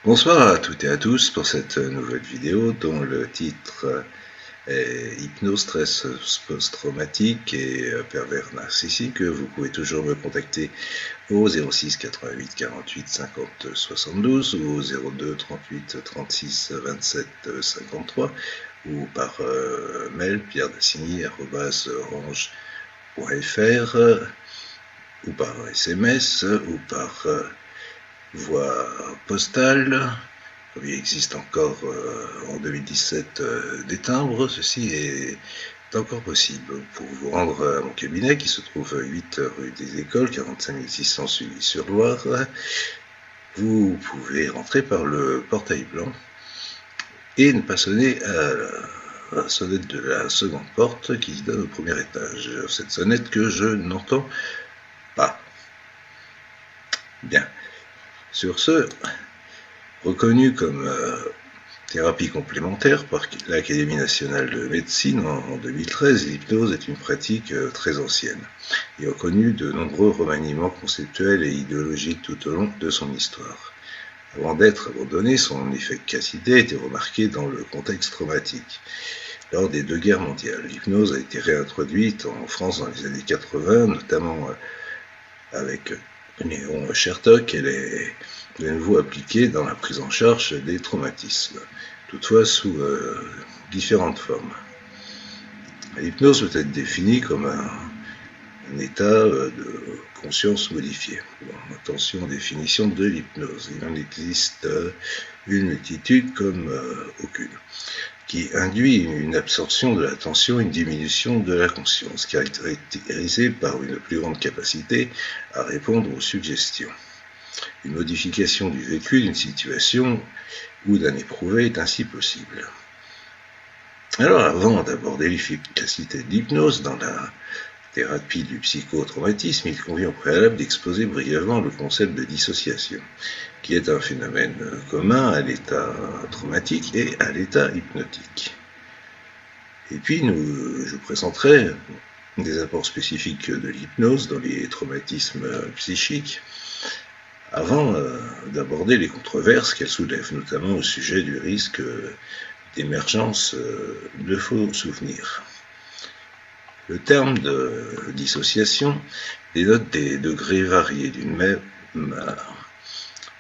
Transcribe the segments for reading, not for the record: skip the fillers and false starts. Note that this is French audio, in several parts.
Bonsoir à toutes et à tous pour cette nouvelle vidéo dont le titre est Hypnose, stress post-traumatique et pervers narcissique. Vous pouvez toujours me contacter au 06 88 48 50 72 ou au 02 38 36 27 53 ou par mail pierredassigny@orange.fr ou par SMS ou par voie postale. Il existe encore en 2017 des timbres, ceci est encore possible. Pour vous rendre à mon cabinet qui se trouve 8 rue des Écoles, 45 600 Sully-sur-Loire, vous pouvez rentrer par le portail blanc et ne pas sonner à la sonnette de la seconde porte qui donne au premier étage. Cette sonnette que je n'entends pas. Bien. Sur ce, reconnu comme thérapie complémentaire par l'Académie nationale de médecine en 2013, l'hypnose est une pratique très ancienne et a connu de nombreux remaniements conceptuels et idéologiques tout au long de son histoire. Avant d'être abandonnée, son efficacité a été remarquée dans le contexte traumatique. Lors des 2 guerres mondiales, l'hypnose a été réintroduite en France dans les années 80, notamment avec Néron Chertok. Elle est de nouveau appliquée dans la prise en charge des traumatismes, toutefois sous différentes formes. L'hypnose peut être définie comme un état de conscience modifié. Bon, attention aux définitions de l'hypnose. Il en existe une multitude comme aucune, qui induit une absorption de l'attention, une diminution de la conscience, caractérisée par une plus grande capacité à répondre aux suggestions. Une modification du vécu d'une situation ou d'un éprouvé est ainsi possible. Alors, avant d'aborder l'efficacité de l'hypnose dans la thérapie du psychotraumatisme, il convient au préalable d'exposer brièvement le concept de dissociation, qui est un phénomène commun à l'état traumatique et à l'état hypnotique. Et puis, je vous présenterai des apports spécifiques de l'hypnose dans les traumatismes psychiques, avant d'aborder les controverses qu'elle soulève, notamment au sujet du risque d'émergence de faux souvenirs. Le terme de dissociation dénote des degrés variés d'une même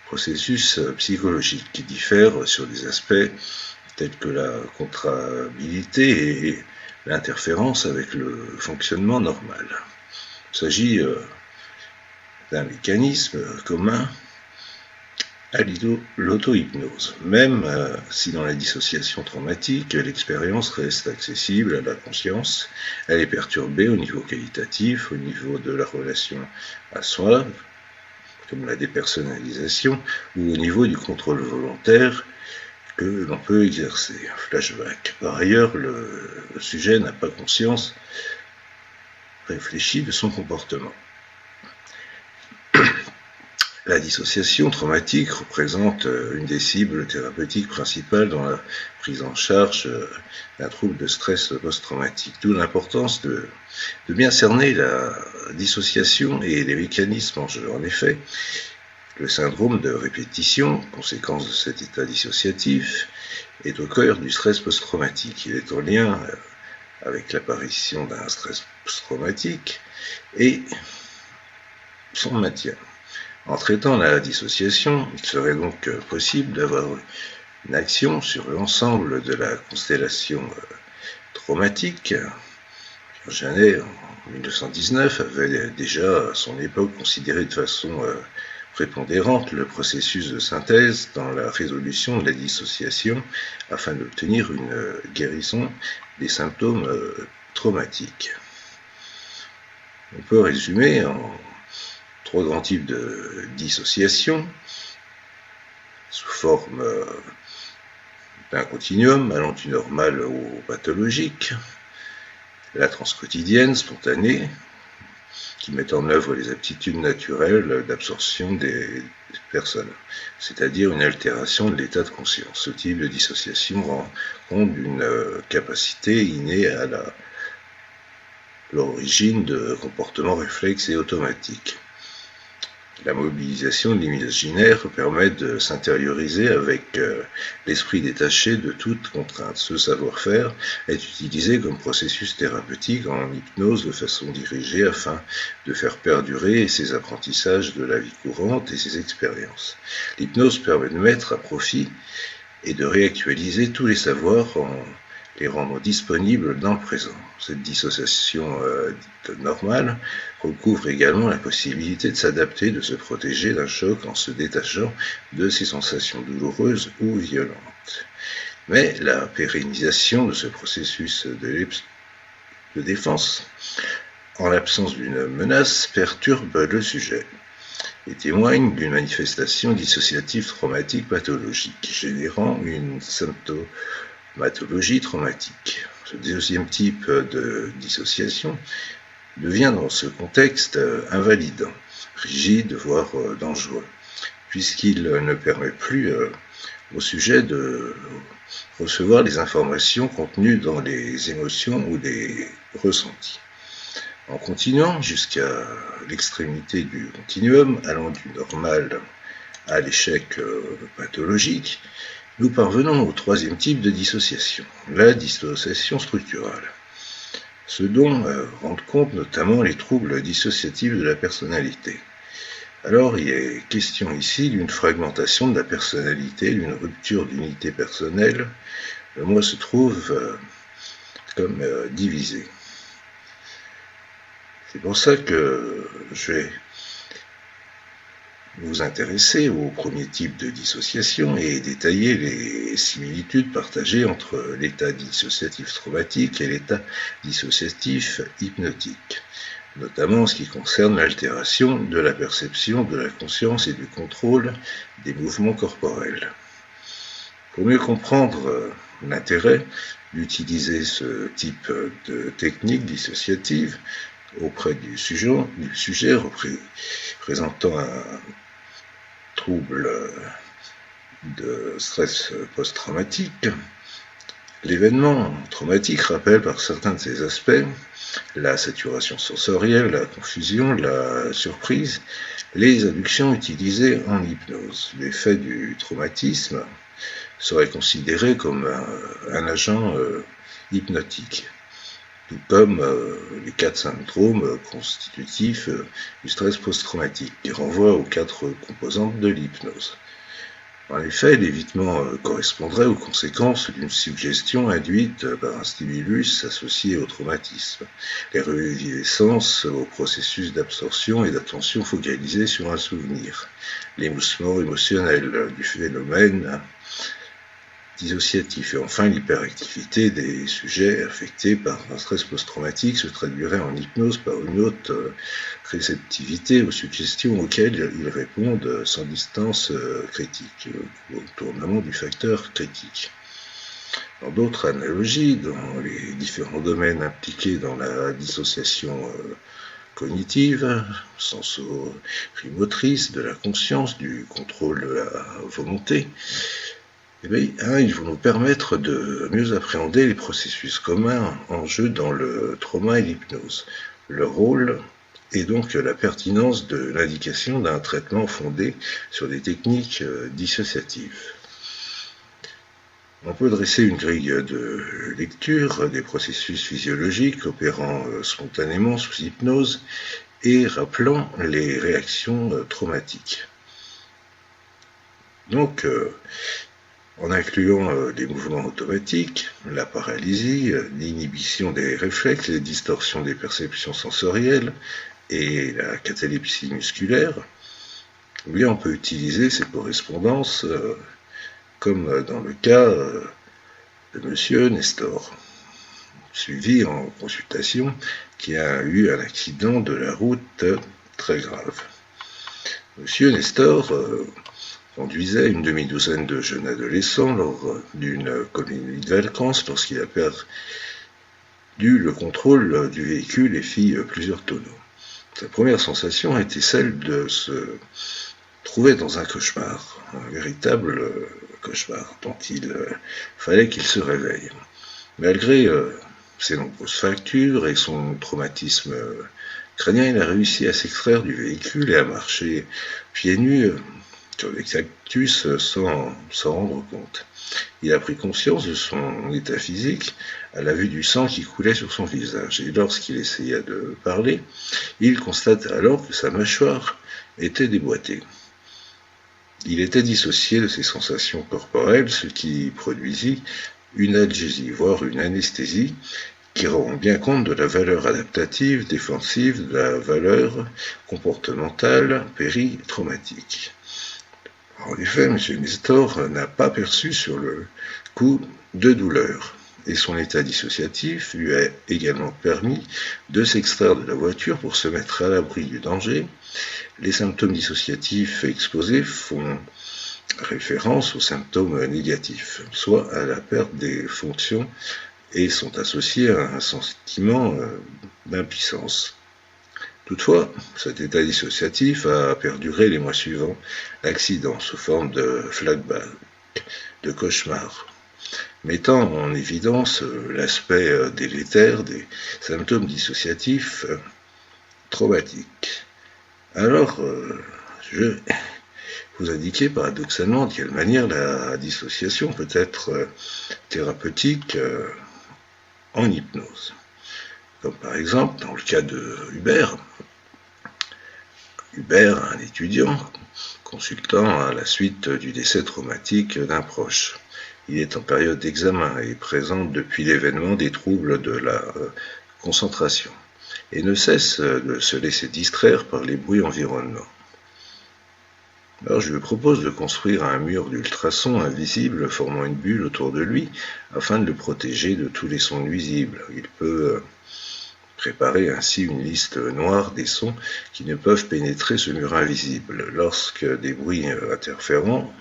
processus psychologique qui diffèrent sur des aspects tels que la contrariabilité et l'interférence avec le fonctionnement normal. Il s'agit d'un mécanisme commun à l'auto-hypnose, même si dans la dissociation traumatique, l'expérience reste accessible à la conscience, elle est perturbée au niveau qualitatif, au niveau de la relation à soi, comme la dépersonnalisation, ou au niveau du contrôle volontaire que l'on peut exercer. Flashback. Par ailleurs, le sujet n'a pas conscience réfléchie de son comportement. La dissociation traumatique représente une des cibles thérapeutiques principales dans la prise en charge d'un trouble de stress post-traumatique. D'où l'importance de bien cerner la dissociation et les mécanismes en jeu. En effet, le syndrome de répétition, conséquence de cet état dissociatif, est au cœur du stress post-traumatique. Il est en lien avec l'apparition d'un stress post-traumatique et son maintien. En traitant la dissociation, il serait donc possible d'avoir une action sur l'ensemble de la constellation traumatique. Pierre Janet, en 1919, avait déjà à son époque considéré de façon prépondérante le processus de synthèse dans la résolution de la dissociation afin d'obtenir une guérison des symptômes traumatiques. On peut résumer en 3 grands types de dissociation, sous forme d'un continuum allant du normal au pathologique, la transquotidienne, spontanée, qui met en œuvre les aptitudes naturelles d'absorption des personnes, c'est-à-dire une altération de l'état de conscience. Ce type de dissociation rend compte d'une capacité innée à l'origine de comportements réflexes et automatiques. La mobilisation de l'imaginaire permet de s'intérioriser avec l'esprit détaché de toute contrainte. Ce savoir-faire est utilisé comme processus thérapeutique en hypnose de façon dirigée afin de faire perdurer ses apprentissages de la vie courante et ses expériences. L'hypnose permet de mettre à profit et de réactualiser tous les savoirs en les rendre disponibles dans le présent. Cette dissociation dite normale recouvre également la possibilité de s'adapter, de se protéger d'un choc en se détachant de ces sensations douloureuses ou violentes. Mais la pérennisation de ce processus de défense, en l'absence d'une menace, perturbe le sujet et témoigne d'une manifestation dissociative traumatique pathologique, générant une symptomatologie traumatique. Ce deuxième type de dissociation devient dans ce contexte invalidant, rigide, voire dangereux, puisqu'il ne permet plus au sujet de recevoir les informations contenues dans les émotions ou les ressentis. En continuant jusqu'à l'extrémité du continuum, allant du normal à l'échec pathologique, nous parvenons au troisième type de dissociation, la dissociation structurale. Ce dont rendent compte notamment les troubles dissociatifs de la personnalité. Alors, il est question ici d'une fragmentation de la personnalité, d'une rupture d'unité personnelle. Le moi se trouve comme divisé. C'est pour ça que je vais vous intéresser au premier type de dissociation et détailler les similitudes partagées entre l'état dissociatif traumatique et l'état dissociatif hypnotique, notamment en ce qui concerne l'altération de la perception, de la conscience et du contrôle des mouvements corporels. Pour mieux comprendre l'intérêt d'utiliser ce type de technique dissociative auprès du sujet présentant un trouble de stress post-traumatique, l'événement traumatique rappelle par certains de ses aspects la saturation sensorielle, la confusion, la surprise, les inductions utilisées en hypnose. L'effet du traumatisme serait considéré comme un agent hypnotique, tout comme les 4 syndromes constitutifs du stress post-traumatique, qui renvoient aux 4 composantes de l'hypnose. En effet, l'évitement correspondrait aux conséquences d'une suggestion induite par un stimulus associé au traumatisme, les reviviscences au processus d'absorption et d'attention focalisée sur un souvenir, l'émoussement émotionnel du phénomène dissociatif et enfin l'hyperactivité des sujets affectés par un stress post-traumatique se traduirait en hypnose par une haute réceptivité aux suggestions auxquelles ils répondent sans distance critique, au tournement du facteur critique. Dans d'autres analogies, dans les différents domaines impliqués dans la dissociation cognitive, sensorimotrice, de la conscience, du contrôle de la volonté, ils vont nous permettre de mieux appréhender les processus communs en jeu dans le trauma et l'hypnose. Leur rôle est donc la pertinence de l'indication d'un traitement fondé sur des techniques dissociatives. On peut dresser une grille de lecture des processus physiologiques opérant spontanément sous hypnose et rappelant les réactions traumatiques. Donc, en incluant des mouvements automatiques, la paralysie, l'inhibition des réflexes, les distorsions des perceptions sensorielles et la catalepsie musculaire, on peut utiliser ces correspondances comme dans le cas de M. Nestor, suivi en consultation, qui a eu un accident de la route très grave. M. Nestor conduisait une demi-douzaine de jeunes adolescents lors d'une colonie de vacances lorsqu'il a perdu le contrôle du véhicule et fit plusieurs tonneaux. Sa première sensation était celle de se trouver dans un cauchemar, un véritable cauchemar dont il fallait qu'il se réveille. Malgré ses nombreuses fractures et son traumatisme crânien, il a réussi à s'extraire du véhicule et à marcher pieds nus sur des cactus sans s'en rendre compte. Il a pris conscience de son état physique à la vue du sang qui coulait sur son visage. Et lorsqu'il essaya de parler, il constate alors que sa mâchoire était déboîtée. Il était dissocié de ses sensations corporelles, ce qui produisit une algésie, voire une anesthésie, qui rend bien compte de la valeur adaptative, défensive, de la valeur comportementale péritraumatique. En effet, M. Nestor n'a pas perçu sur le coup de douleur, et son état dissociatif lui a également permis de s'extraire de la voiture pour se mettre à l'abri du danger. Les symptômes dissociatifs exposés font référence aux symptômes négatifs, soit à la perte des fonctions, et sont associés à un sentiment d'impuissance. Toutefois, cet état dissociatif a perduré les mois suivants l'accident sous forme de flashback, de cauchemar, mettant en évidence l'aspect délétère des symptômes dissociatifs traumatiques. Alors, je vais vous indiquer paradoxalement de quelle manière la dissociation peut être thérapeutique en hypnose. Comme par exemple dans le cas de Hubert, un étudiant consultant à la suite du décès traumatique d'un proche. Il est en période d'examen et présente depuis l'événement des troubles de la concentration et ne cesse de se laisser distraire par les bruits environnants. Alors je lui propose de construire un mur d'ultrasons invisible formant une bulle autour de lui afin de le protéger de tous les sons nuisibles. Il peut préparer ainsi une liste noire des sons qui ne peuvent pénétrer ce mur invisible. Lorsque des bruits interférents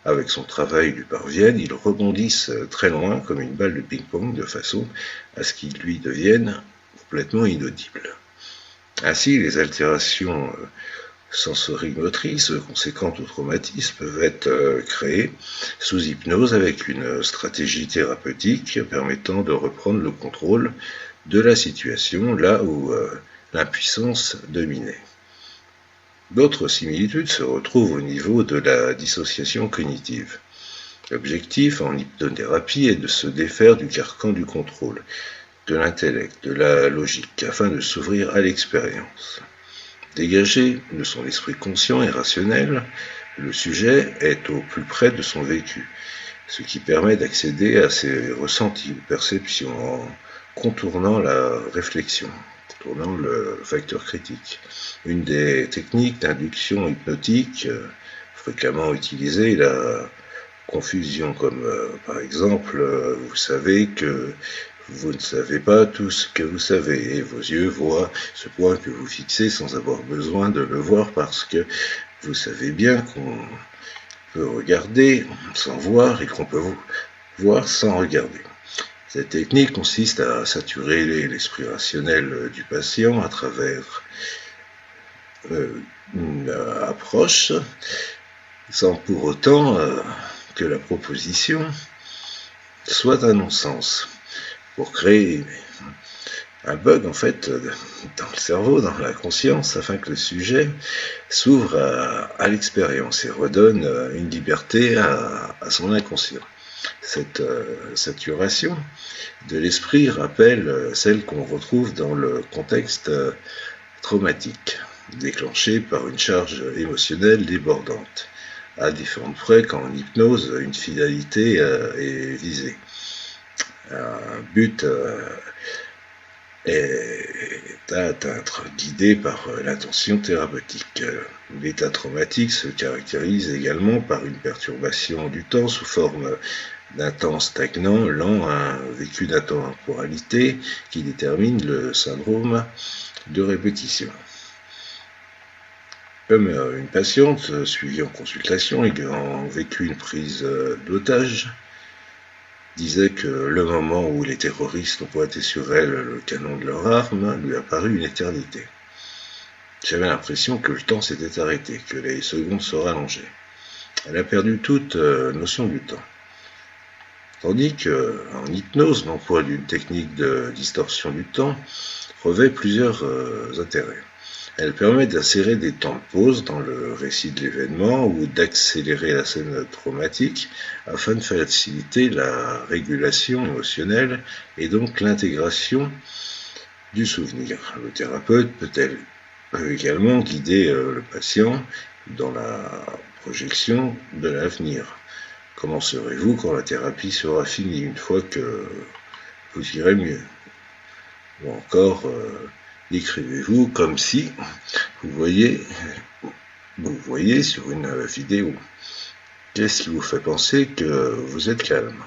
avec son travail lui parviennent, ils rebondissent très loin comme une balle de ping-pong de façon à ce qu'ils lui deviennent complètement inaudibles. Ainsi, les altérations sensorimotrices conséquentes au traumatisme peuvent être créées sous hypnose avec une stratégie thérapeutique permettant de reprendre le contrôle de la situation là où l'impuissance dominait. D'autres similitudes se retrouvent au niveau de la dissociation cognitive. L'objectif en hypnothérapie est de se défaire du carcan du contrôle, de l'intellect, de la logique, afin de s'ouvrir à l'expérience. Dégagé de son esprit conscient et rationnel, le sujet est au plus près de son vécu, ce qui permet d'accéder à ses ressentis ou perceptions en contournant la réflexion, contournant le facteur critique. Une des techniques d'induction hypnotique fréquemment utilisée est la confusion, comme par exemple, vous savez que vous ne savez pas tout ce que vous savez, et vos yeux voient ce point que vous fixez sans avoir besoin de le voir parce que vous savez bien qu'on peut regarder sans voir et qu'on peut voir sans regarder. Cette technique consiste à saturer l'esprit rationnel du patient à travers une approche sans pour autant que la proposition soit un non-sens, pour créer un bug en fait dans le cerveau, dans la conscience, afin que le sujet s'ouvre à l'expérience et redonne une liberté à son inconscient. Cette saturation de l'esprit rappelle celle qu'on retrouve dans le contexte traumatique, déclenchée par une charge émotionnelle débordante. À différentes près qu'en hypnose, une finalité est visée. Un but est à atteindre, guidé par l'intention thérapeutique. L'état traumatique se caractérise également par une perturbation du temps sous forme d'un temps stagnant, lent, un vécu d'intemporalité qui détermine le syndrome de répétition. Comme une patiente suivie en consultation ayant vécu une prise d'otage disait que le moment où les terroristes ont pointé sur elle le canon de leur arme lui a paru une éternité. J'avais l'impression que le temps s'était arrêté, que les secondes se rallongeaient. Elle a perdu toute notion du temps. Tandis qu'en hypnose, l'emploi d'une technique de distorsion du temps revêt plusieurs intérêts. Elle permet d'insérer des temps de pause dans le récit de l'événement ou d'accélérer la scène traumatique afin de faciliter la régulation émotionnelle et donc l'intégration du souvenir. Le thérapeute peut également guider le patient dans la projection de l'avenir. Comment serez-vous quand la thérapie sera finie, une fois que vous irez mieux? Ou encore, décrivez-vous comme si vous voyez sur une vidéo. Qu'est-ce qui vous fait penser que vous êtes calme?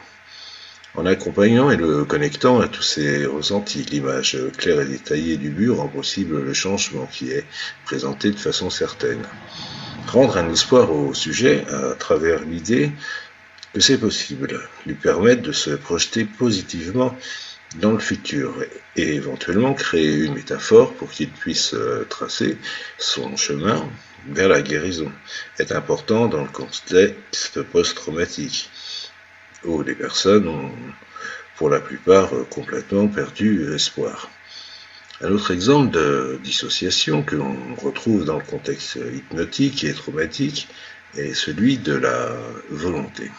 En accompagnant et le connectant à tous ces ressentis, l'image claire et détaillée du but rend possible le changement qui est présenté de façon certaine. Rendre un espoir au sujet à travers l'idée que c'est possible, lui permettre de se projeter positivement dans le futur et éventuellement créer une métaphore pour qu'il puisse tracer son chemin vers la guérison est important dans le contexte post-traumatique où les personnes ont pour la plupart complètement perdu espoir. Un autre exemple de dissociation que l'on retrouve dans le contexte hypnotique et traumatique est celui de la volonté.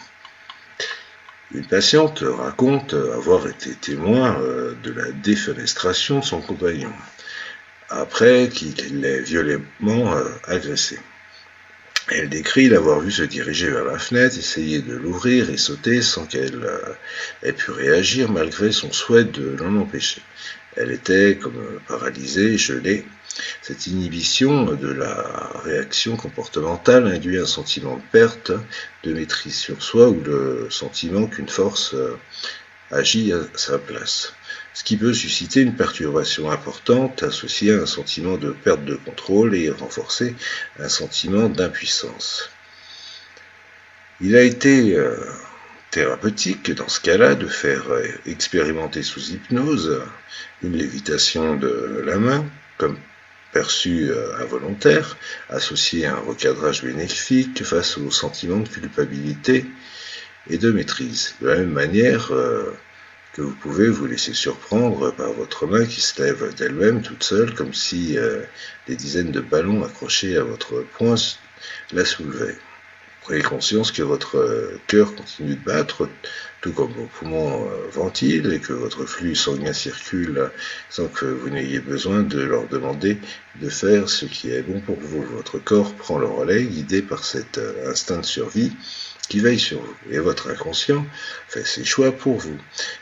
Une patiente raconte avoir été témoin de la défenestration de son compagnon, après qu'il l'ait violemment agressé. Elle décrit l'avoir vu se diriger vers la fenêtre, essayer de l'ouvrir et sauter sans qu'elle ait pu réagir malgré son souhait de l'en empêcher. Elle était comme paralysée, gelée. Cette inhibition de la réaction comportementale induit un sentiment de perte de maîtrise sur soi ou le sentiment qu'une force agit à sa place, ce qui peut susciter une perturbation importante associée à un sentiment de perte de contrôle et renforcer un sentiment d'impuissance. Il a été thérapeutique dans ce cas-là de faire expérimenter sous hypnose une lévitation de la main, comme perçu involontaire, associé à un recadrage bénéfique face au sentiment de culpabilité et de maîtrise. De la même manière que vous pouvez vous laisser surprendre par votre main qui se lève d'elle-même toute seule, comme si des dizaines de ballons accrochés à votre poing la soulevaient. Prenez conscience que votre cœur continue de battre, tout comme vos poumons ventilent et que votre flux sanguin circule sans que vous n'ayez besoin de leur demander de faire ce qui est bon pour vous. Votre corps prend le relais, guidé par cet instinct de survie qui veille sur vous. Et votre inconscient fait ses choix pour vous.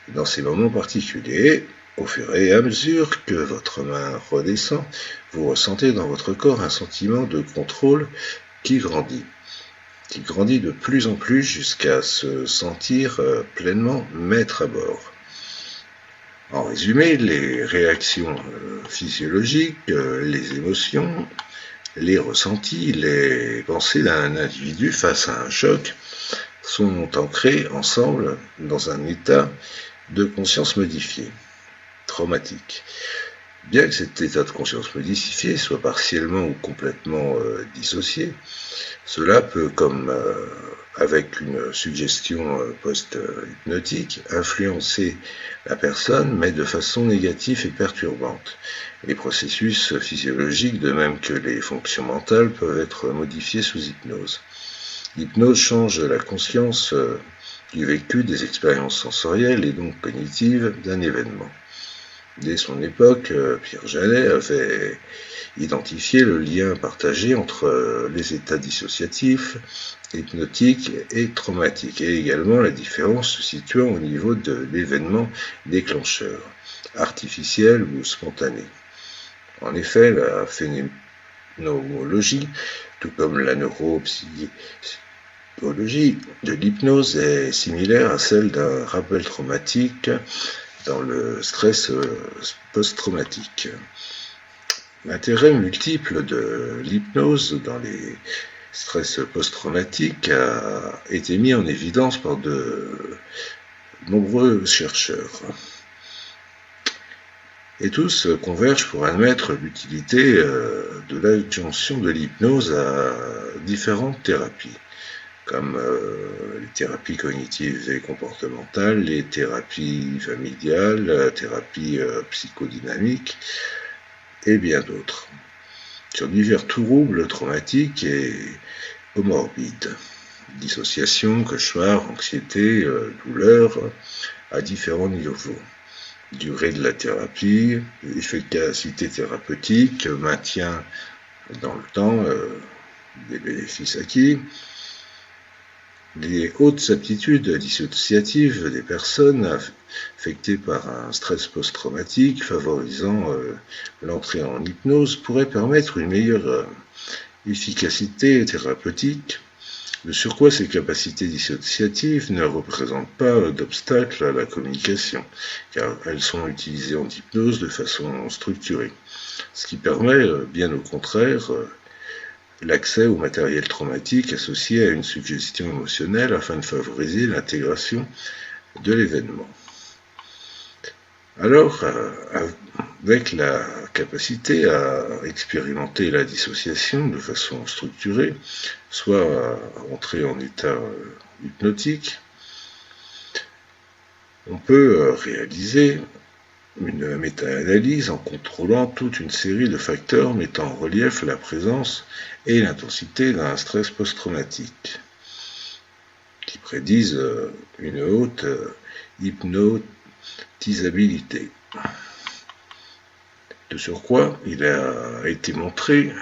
Dans ces moments particuliers, au fur et à mesure que votre main redescend, vous ressentez dans votre corps un sentiment de contrôle qui grandit de plus en plus jusqu'à se sentir pleinement maître à bord. En résumé, les réactions physiologiques, les émotions, les ressentis, les pensées d'un individu face à un choc sont ancrés ensemble dans un état de conscience modifié, traumatique. Bien que cet état de conscience modifié soit partiellement ou complètement dissocié, cela peut, comme avec une suggestion post-hypnotique, influencer la personne, mais de façon négative et perturbante. Les processus physiologiques, de même que les fonctions mentales, peuvent être modifiés sous hypnose. L'hypnose change la conscience du vécu des expériences sensorielles et donc cognitives d'un événement. Dès son époque, Pierre Janet avait identifié le lien partagé entre les états dissociatifs, hypnotiques et traumatiques, et également la différence se situant au niveau de l'événement déclencheur, artificiel ou spontané. En effet, la phénoménologie, tout comme la neuropsychologie de l'hypnose, est similaire à celle d'un rappel traumatique dans le stress post-traumatique. L'intérêt multiple de l'hypnose dans les stress post-traumatiques a été mis en évidence par de nombreux chercheurs. Et tous convergent pour admettre l'utilité de l'adjonction de l'hypnose à différentes thérapies. comme les thérapies cognitives et comportementales, les thérapies familiales, la thérapie psychodynamique et bien d'autres, sur divers troubles traumatiques et comorbides, dissociation, cauchemar, anxiété, douleur, à différents niveaux. Durée de la thérapie, efficacité thérapeutique, maintien dans le temps des bénéfices acquis, les hautes aptitudes dissociatives des personnes affectées par un stress post-traumatique favorisant l'entrée en hypnose pourraient permettre une meilleure efficacité thérapeutique. De surcroît, ces capacités dissociatives ne représentent pas d'obstacle à la communication, car elles sont utilisées en hypnose de façon structurée, ce qui permet, bien au contraire, l'accès au matériel traumatique associé à une suggestion émotionnelle afin de favoriser l'intégration de l'événement. Alors, avec la capacité à expérimenter la dissociation de façon structurée, soit à entrer en état hypnotique, on peut réaliser une méta-analyse en contrôlant toute une série de facteurs mettant en relief la présence et l'intensité d'un stress post-traumatique, qui prédisent une haute hypnotisabilité. De surcroît, il a été démontré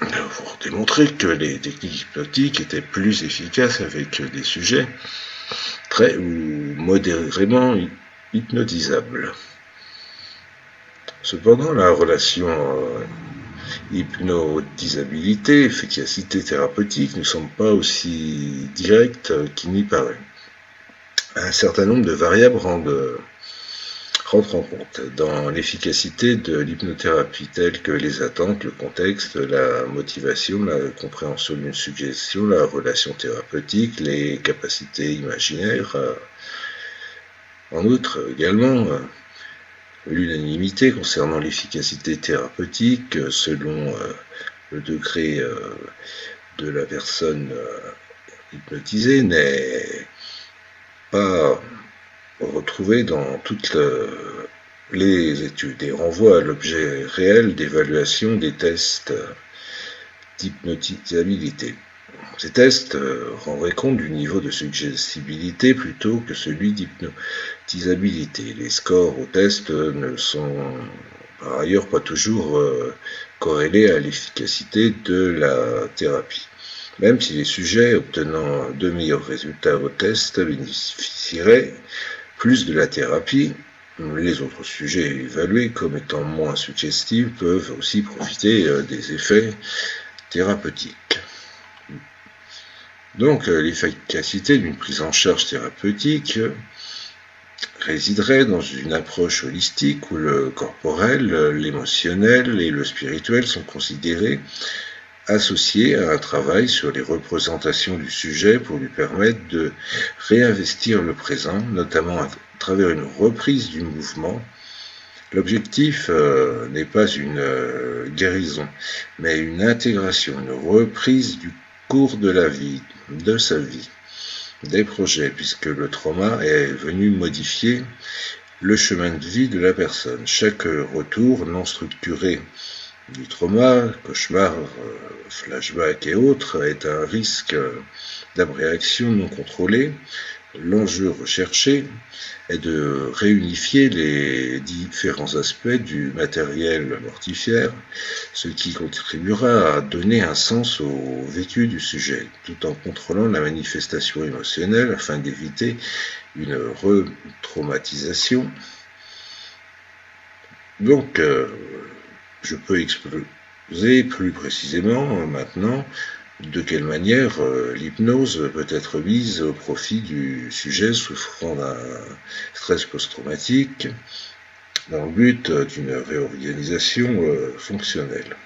que les techniques hypnotiques étaient plus efficaces avec des sujets très ou modérément hypnotisables. Cependant, la relation hypnotisabilité-efficacité thérapeutique ne semble pas aussi directe qu'il n'y paraît. Un certain nombre de variables rentrent en compte dans l'efficacité de l'hypnothérapie, telles que les attentes, le contexte, la motivation, la compréhension d'une suggestion, la relation thérapeutique, les capacités imaginaires. En outre, également, l'unanimité concernant l'efficacité thérapeutique selon le degré de la personne hypnotisée n'est pas retrouvée dans toutes les études et renvoie à l'objet réel d'évaluation des tests d'hypnotisabilité. Ces tests rendraient compte du niveau de suggestibilité plutôt que celui d'hypnotisabilité. Les scores aux tests ne sont par ailleurs pas toujours corrélés à l'efficacité de la thérapie. Même si les sujets obtenant de meilleurs résultats aux tests bénéficieraient plus de la thérapie, les autres sujets évalués comme étant moins suggestifs peuvent aussi profiter des effets thérapeutiques. Donc, l'efficacité d'une prise en charge thérapeutique résiderait dans une approche holistique où le corporel, l'émotionnel et le spirituel sont considérés associés à un travail sur les représentations du sujet pour lui permettre de réinvestir le présent, notamment à travers une reprise du mouvement. L'objectif n'est pas une guérison, mais une intégration, une reprise du cours de la vie, de sa vie, des projets, puisque le trauma est venu modifier le chemin de vie de la personne. Chaque retour non structuré du trauma, cauchemar, flashback et autres, est un risque d'abréaction non contrôlée. L'enjeu recherché est de réunifier les différents aspects du matériel mortifère, ce qui contribuera à donner un sens au vécu du sujet, tout en contrôlant la manifestation émotionnelle afin d'éviter une retraumatisation. Donc, je peux exposer plus précisément maintenant de quelle manière l'hypnose peut être mise au profit du sujet souffrant d'un stress post-traumatique dans le but d'une réorganisation fonctionnelle.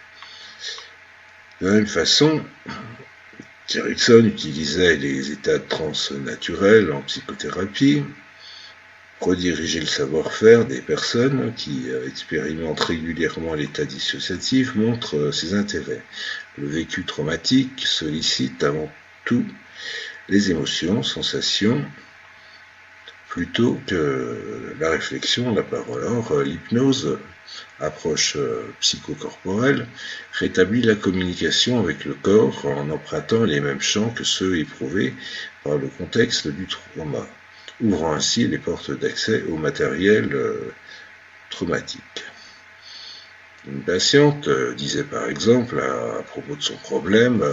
De la même façon, Erickson utilisait les états de transe naturels en psychothérapie, rediriger le savoir-faire des personnes qui expérimentent régulièrement l'état dissociatif montre ses intérêts. Le vécu traumatique sollicite avant tout les émotions, sensations, plutôt que la réflexion, la parole. Or, l'hypnose, approche psychocorporelle, rétablit la communication avec le corps en empruntant les mêmes champs que ceux éprouvés par le contexte du trauma, ouvrant ainsi les portes d'accès au matériel traumatique. Une patiente disait par exemple à propos de son problème: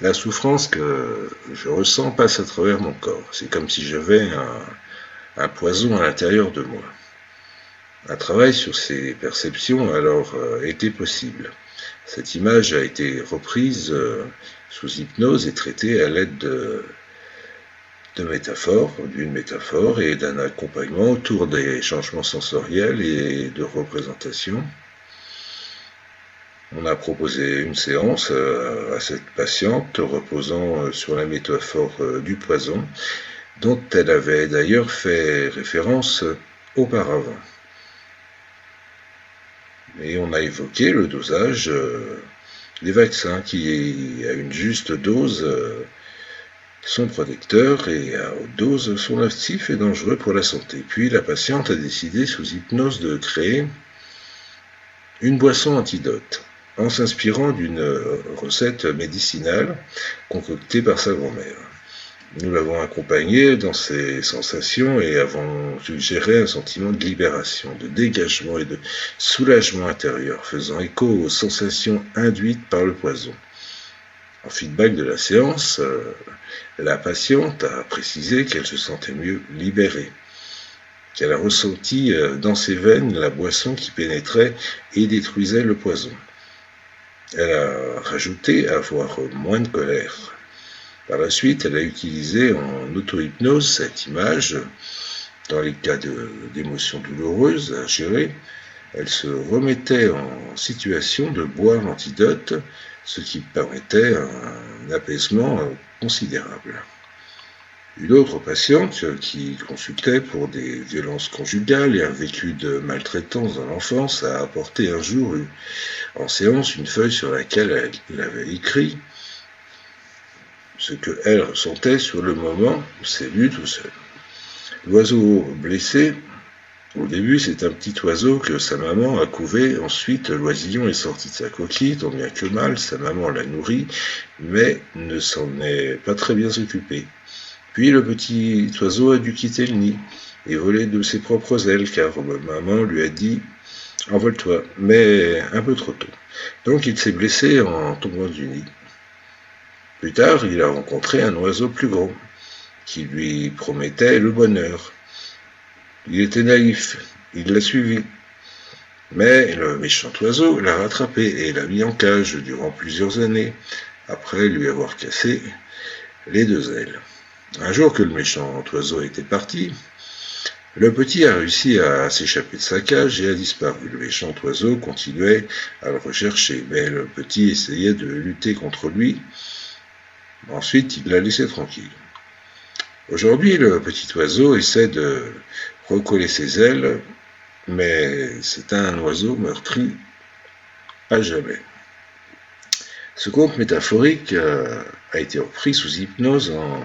la souffrance que je ressens passe à travers mon corps. C'est comme si j'avais un poison à l'intérieur de moi. Un travail sur ces perceptions a alors été possible. Cette image a été reprise sous hypnose et traitée à l'aide d'une métaphore et d'un accompagnement autour des changements sensoriels et de représentation. On a proposé une séance à cette patiente reposant sur la métaphore du poison, dont elle avait d'ailleurs fait référence auparavant. Et on a évoqué le dosage des vaccins qui, à une juste dose, sont protecteurs et à haute dose sont nocifs et dangereux pour la santé. Puis la patiente a décidé sous hypnose de créer une boisson antidote en s'inspirant d'une recette médicinale concoctée par sa grand-mère. Nous l'avons accompagnée dans ses sensations et avons suggéré un sentiment de libération, de dégagement et de soulagement intérieur, faisant écho aux sensations induites par le poison. En feedback de la séance, la patiente a précisé qu'elle se sentait mieux libérée, qu'elle a ressenti dans ses veines la boisson qui pénétrait et détruisait le poison. Elle a rajouté avoir moins de colère. Par la suite, elle a utilisé en auto-hypnose cette image dans les cas d'émotions douloureuses à gérer. Elle se remettait en situation de boire l'antidote, ce qui permettait un apaisement considérable. Une autre patiente qui consultait pour des violences conjugales et un vécu de maltraitance dans l'enfance a apporté un jour en séance une feuille sur laquelle elle avait écrit ce qu'elle ressentait sur le moment, c'est lu tout seul. L'oiseau blessé, au début, c'est un petit oiseau que sa maman a couvé. Ensuite, l'oisillon est sorti de sa coquille, tant bien que mal. Sa maman l'a nourri, mais ne s'en est pas très bien occupée. Puis le petit oiseau a dû quitter le nid et voler de ses propres ailes, car maman lui a dit « envole-toi », mais un peu trop tôt. Donc il s'est blessé en tombant du nid. Plus tard, il a rencontré un oiseau plus gros, qui lui promettait le bonheur. Il était naïf, il l'a suivi. Mais le méchant oiseau l'a rattrapé et l'a mis en cage durant plusieurs années, après lui avoir cassé les 2 ailes. Un jour que le méchant oiseau était parti, le petit a réussi à s'échapper de sa cage et a disparu. Le méchant oiseau continuait à le rechercher, mais le petit essayait de lutter contre lui. Ensuite, il l'a laissé tranquille. Aujourd'hui, le petit oiseau essaie de recoller ses ailes, mais c'est un oiseau meurtri à jamais. Ce conte métaphorique a été repris sous hypnose en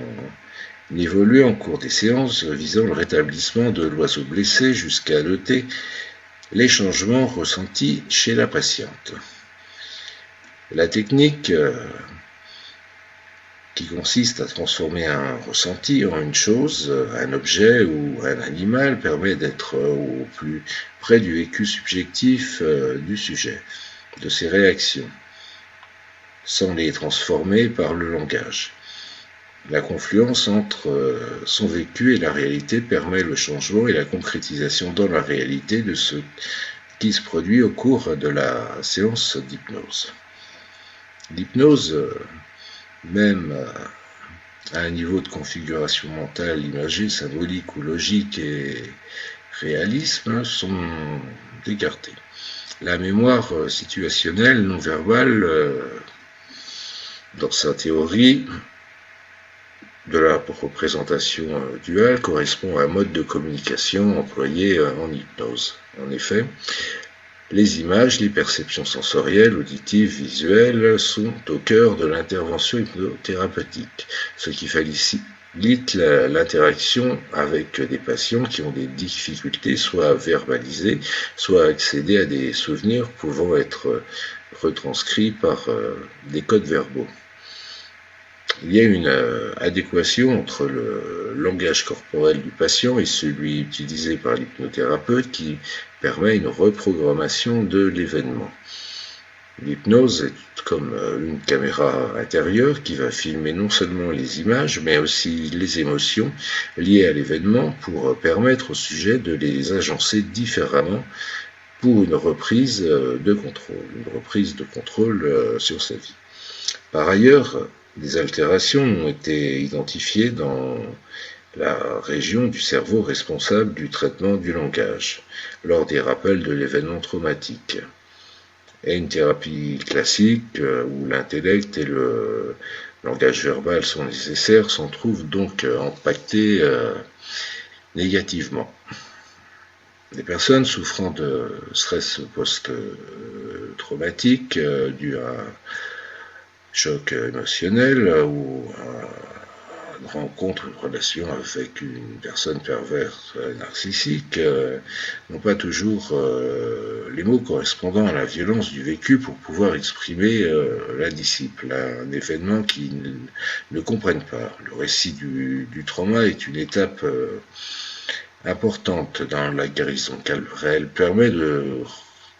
évoluant en cours des séances visant le rétablissement de l'oiseau blessé jusqu'à noter les changements ressentis chez la patiente. La technique qui consiste à transformer un ressenti en une chose, un objet ou un animal, permet d'être au plus près du vécu subjectif du sujet, de ses réactions, sans les transformer par le langage. La confluence entre son vécu et la réalité permet le changement et la concrétisation dans la réalité de ce qui se produit au cours de la séance d'hypnose. L'hypnose, même à un niveau de configuration mentale imagée, symbolique ou logique et réalisme, sont écartés. La mémoire situationnelle non verbale, dans sa théorie de la représentation duale, correspond à un mode de communication employé en hypnose. En effet, Les images, les perceptions sensorielles, auditives, visuelles sont au cœur de l'intervention hypnothérapeutique, ce qui facilite l'interaction avec des patients qui ont des difficultés soit à verbaliser, soit à accéder à des souvenirs pouvant être retranscrits par des codes verbaux. Il y a une adéquation entre le langage corporel du patient et celui utilisé par l'hypnothérapeute qui permet une reprogrammation de l'événement. L'hypnose est comme une caméra intérieure qui va filmer non seulement les images, mais aussi les émotions liées à l'événement pour permettre au sujet de les agencer différemment pour une reprise de contrôle sur sa vie. Par ailleurs, des altérations ont été identifiées dans la région du cerveau responsable du traitement du langage, lors des rappels de l'événement traumatique. Et une thérapie classique, où l'intellect et le langage verbal sont nécessaires, s'en trouve donc impactés négativement. Les personnes souffrant de stress post-traumatique dû à choc émotionnel ou une rencontre, une relation avec une personne perverse narcissique n'ont pas toujours les mots correspondant à la violence du vécu pour pouvoir exprimer la disciple, un événement qu'ils ne comprennent pas. Le récit du trauma est une étape importante dans la guérison, car elle permet de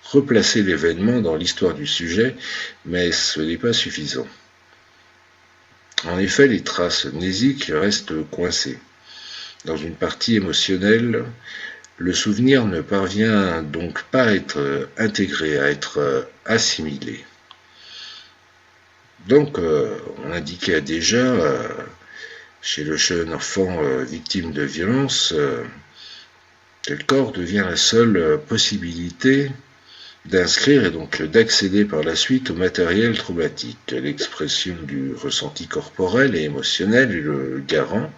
replacer l'événement dans l'histoire du sujet, mais ce n'est pas suffisant. En effet, les traces mnésiques restent coincées. Dans une partie émotionnelle, le souvenir ne parvient donc pas à être intégré, à être assimilé. Donc, on indiquait déjà, chez le jeune enfant victime de violence, que le corps devient la seule possibilité d'inscrire et donc d'accéder par la suite au matériel traumatique. L'expression du ressenti corporel et émotionnel est le garant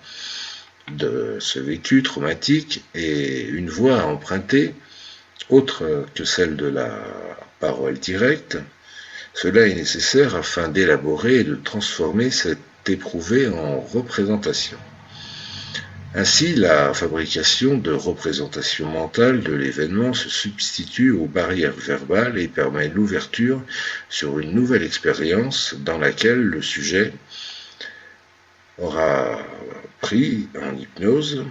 de ce vécu traumatique et une voix à emprunter, autre que celle de la parole directe. Cela est nécessaire afin d'élaborer et de transformer cet éprouvé en représentation. Ainsi, la fabrication de représentations mentales de l'événement se substitue aux barrières verbales et permet l'ouverture sur une nouvelle expérience dans laquelle le sujet aura pris en hypnose.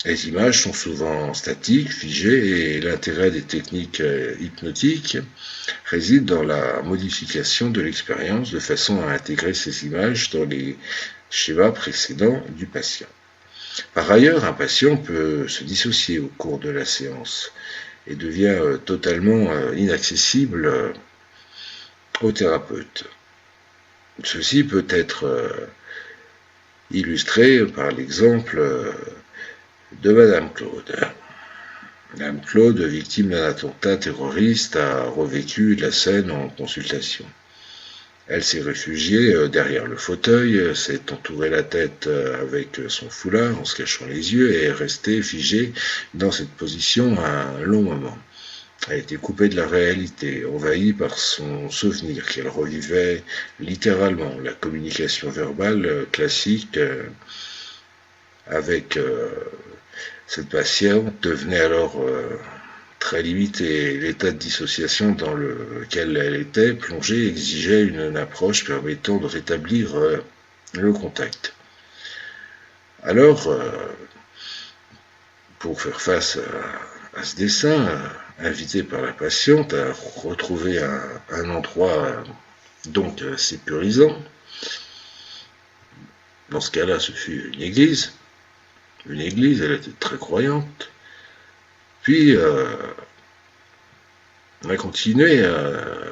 Les images sont souvent statiques, figées, et l'intérêt des techniques hypnotiques réside dans la modification de l'expérience de façon à intégrer ces images dans les schémas précédents du patient. Par ailleurs, un patient peut se dissocier au cours de la séance et devient totalement inaccessible au thérapeute. Ceci peut être illustré par l'exemple de Madame Claude. Madame Claude, victime d'un attentat terroriste, a revécu la scène en consultation. Elle s'est réfugiée derrière le fauteuil, s'est entourée la tête avec son foulard en se cachant les yeux et est restée figée dans cette position un long moment. Elle a été coupée de la réalité, envahie par son souvenir qu'elle revivait littéralement. La communication verbale classique avec cette patiente devenait alors très limitée. L'état de dissociation dans lequel elle était plongée exigeait une approche permettant de rétablir le contact. Alors, pour faire face à ce dessin, invité par la patiente à retrouver un endroit donc sécurisant, dans ce cas-là, ce fut une église. Une église, elle était très croyante. Puis, on a continué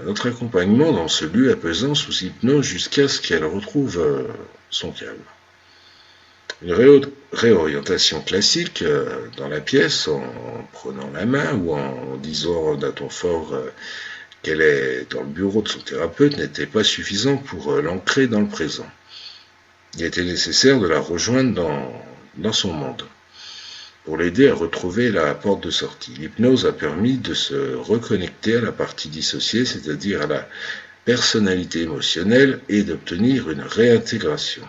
notre accompagnement dans ce lieu apaisant sous hypnose jusqu'à ce qu'elle retrouve son calme. Une réorientation classique dans la pièce en prenant la main ou en disant d'un ton fort qu'elle est dans le bureau de son thérapeute n'était pas suffisant pour l'ancrer dans le présent. Il était nécessaire de la rejoindre dans son monde. pour l'aider à retrouver la porte de sortie. L'hypnose a permis de se reconnecter à la partie dissociée, c'est-à-dire à la personnalité émotionnelle, et d'obtenir une réintégration.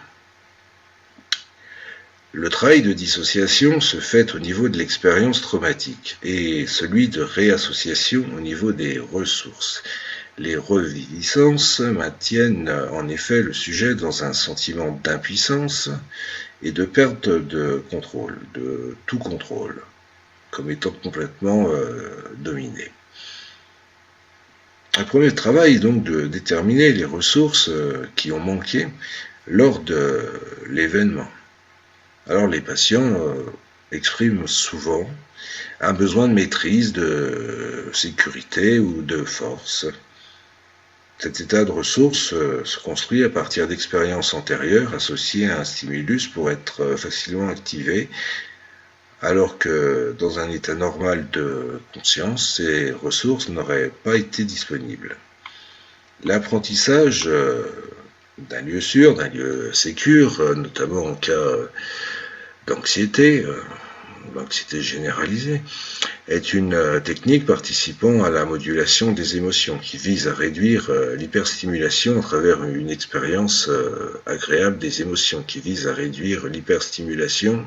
Le travail de dissociation se fait au niveau de l'expérience traumatique et celui de réassociation au niveau des ressources. Les reviviscences maintiennent en effet le sujet dans un sentiment d'impuissance et de perte de contrôle, de tout contrôle, comme étant complètement dominé. Un premier travail est donc de déterminer les ressources qui ont manqué lors de l'événement. Alors les patients expriment souvent un besoin de maîtrise, de sécurité ou de force. Cet état de ressources se construit à partir d'expériences antérieures associées à un stimulus pour être facilement activé, alors que dans un état normal de conscience, ces ressources n'auraient pas été disponibles. L'apprentissage d'un lieu sûr, d'un lieu sécure, notamment en cas d'anxiété, l'anxiété généralisée, est une technique participant à la modulation des émotions qui vise à réduire l'hyperstimulation à travers une expérience agréable des émotions, qui vise à réduire l'hyperstimulation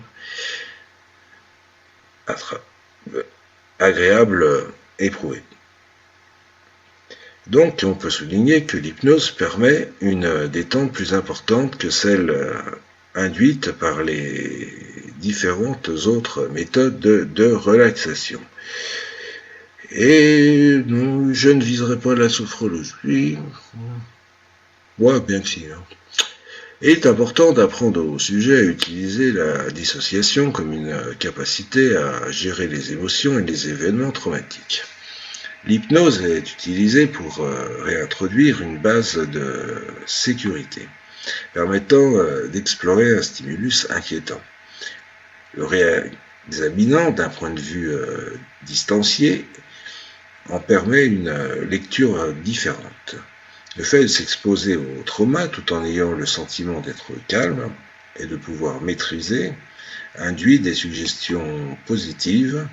agréable éprouvée. Donc on peut souligner que l'hypnose permet une détente plus importante que celle induite par les différentes autres méthodes de relaxation. Et non, je ne viserai pas la sophrologie. Ouais, bien que si. Il est important d'apprendre au sujet à utiliser la dissociation comme une capacité à gérer les émotions et les événements traumatiques. L'hypnose est utilisée pour réintroduire une base de sécurité, permettant d'explorer un stimulus inquiétant. Le réexaminant d'un point de vue distancié en permet une lecture différente. Le fait de s'exposer au trauma tout en ayant le sentiment d'être calme et de pouvoir maîtriser induit des suggestions positives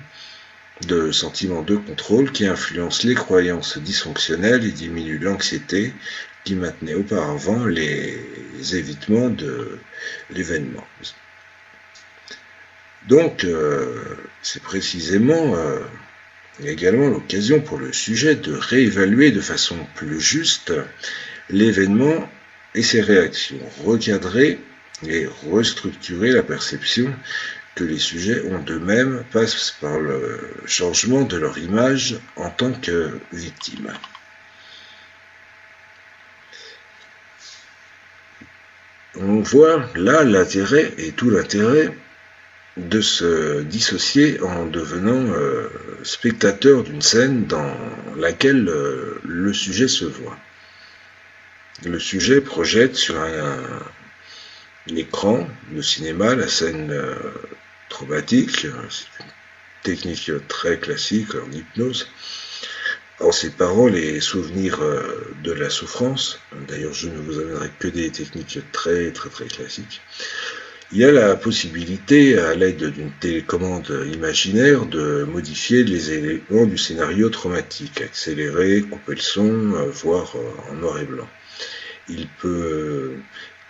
de sentiments de contrôle qui influencent les croyances dysfonctionnelles et diminuent l'anxiété qui maintenait auparavant les évitements de l'événement. Donc, c'est précisément également l'occasion pour le sujet de réévaluer de façon plus juste l'événement et ses réactions, recadrer et restructurer la perception que les sujets ont d'eux-mêmes passe par le changement de leur image en tant que victime. On voit là l'intérêt et tout l'intérêt de se dissocier en devenant spectateur d'une scène dans laquelle le sujet se voit. Le sujet projette sur un écran de cinéma la scène traumatique. C'est une technique très classique en hypnose, en séparant les souvenirs de la souffrance. D'ailleurs, je ne vous amènerai que des techniques très classiques. Il y a la possibilité, à l'aide d'une télécommande imaginaire, de modifier les éléments du scénario traumatique, accélérer, couper le son, voire en noir et blanc. Il peut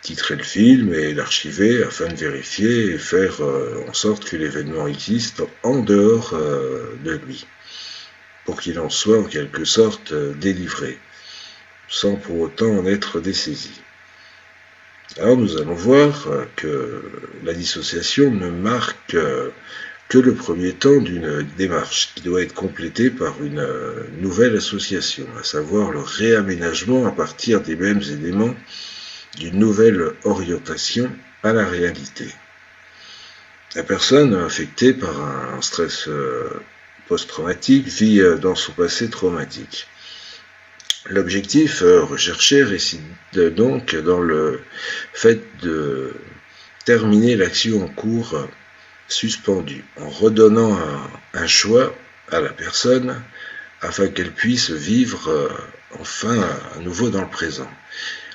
titrer le film et l'archiver afin de vérifier et faire en sorte que l'événement existe en dehors de lui, pour qu'il en soit en quelque sorte délivré, sans pour autant en être dessaisi. Alors nous allons voir que la dissociation ne marque que le premier temps d'une démarche qui doit être complétée par une nouvelle association, à savoir le réaménagement à partir des mêmes éléments d'une nouvelle orientation à la réalité. La personne affectée par un stress post-traumatique vit dans son passé traumatique. L'objectif recherché réside donc dans le fait de terminer l'action en cours suspendue, en redonnant un choix à la personne afin qu'elle puisse vivre enfin à nouveau dans le présent.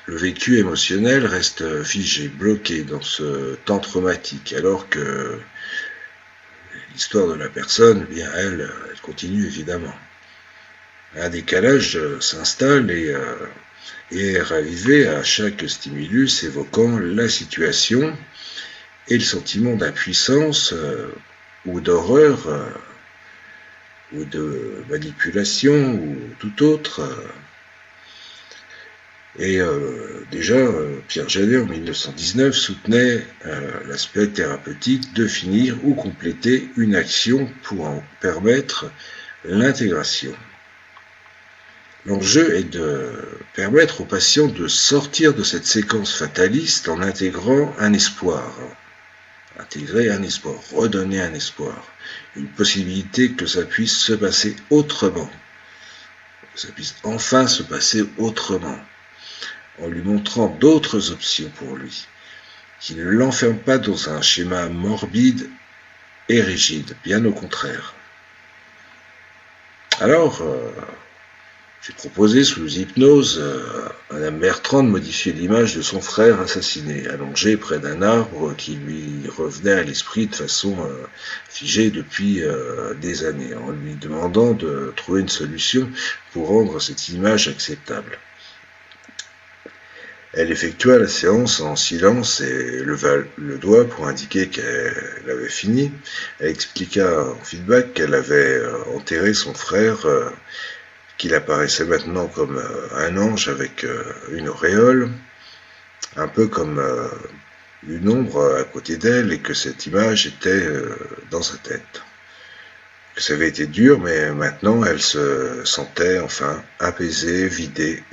Le vécu émotionnel reste figé, bloqué dans ce temps traumatique, alors que l'histoire de la personne, eh bien elle continue évidemment. Un décalage s'installe et est ravivé à chaque stimulus évoquant la situation et le sentiment d'impuissance ou d'horreur ou de manipulation ou tout autre. Et déjà, Pierre Janet, en 1919, soutenait l'aspect thérapeutique de finir ou compléter une action pour en permettre l'intégration. L'enjeu est de permettre aux patients de sortir de cette séquence fataliste en intégrant un espoir. Intégrer un espoir, redonner un espoir, une possibilité que ça puisse se passer autrement, que ça puisse enfin se passer autrement, en lui montrant d'autres options pour lui, qui ne l'enferment pas dans un schéma morbide et rigide, bien au contraire. Alors, j'ai proposé sous hypnose à Madame Bertrand de modifier l'image de son frère assassiné, allongé près d'un arbre qui lui revenait à l'esprit de façon figée depuis des années, en lui demandant de trouver une solution pour rendre cette image acceptable. Elle effectua la séance en silence et leva le doigt pour indiquer qu'elle avait fini. Elle expliqua en feedback qu'elle avait enterré son frère, qu'il apparaissait maintenant comme un ange avec une auréole, un peu comme une ombre à côté d'elle, et que cette image était dans sa tête. Que ça avait été dur, mais maintenant elle se sentait enfin apaisée, vidée,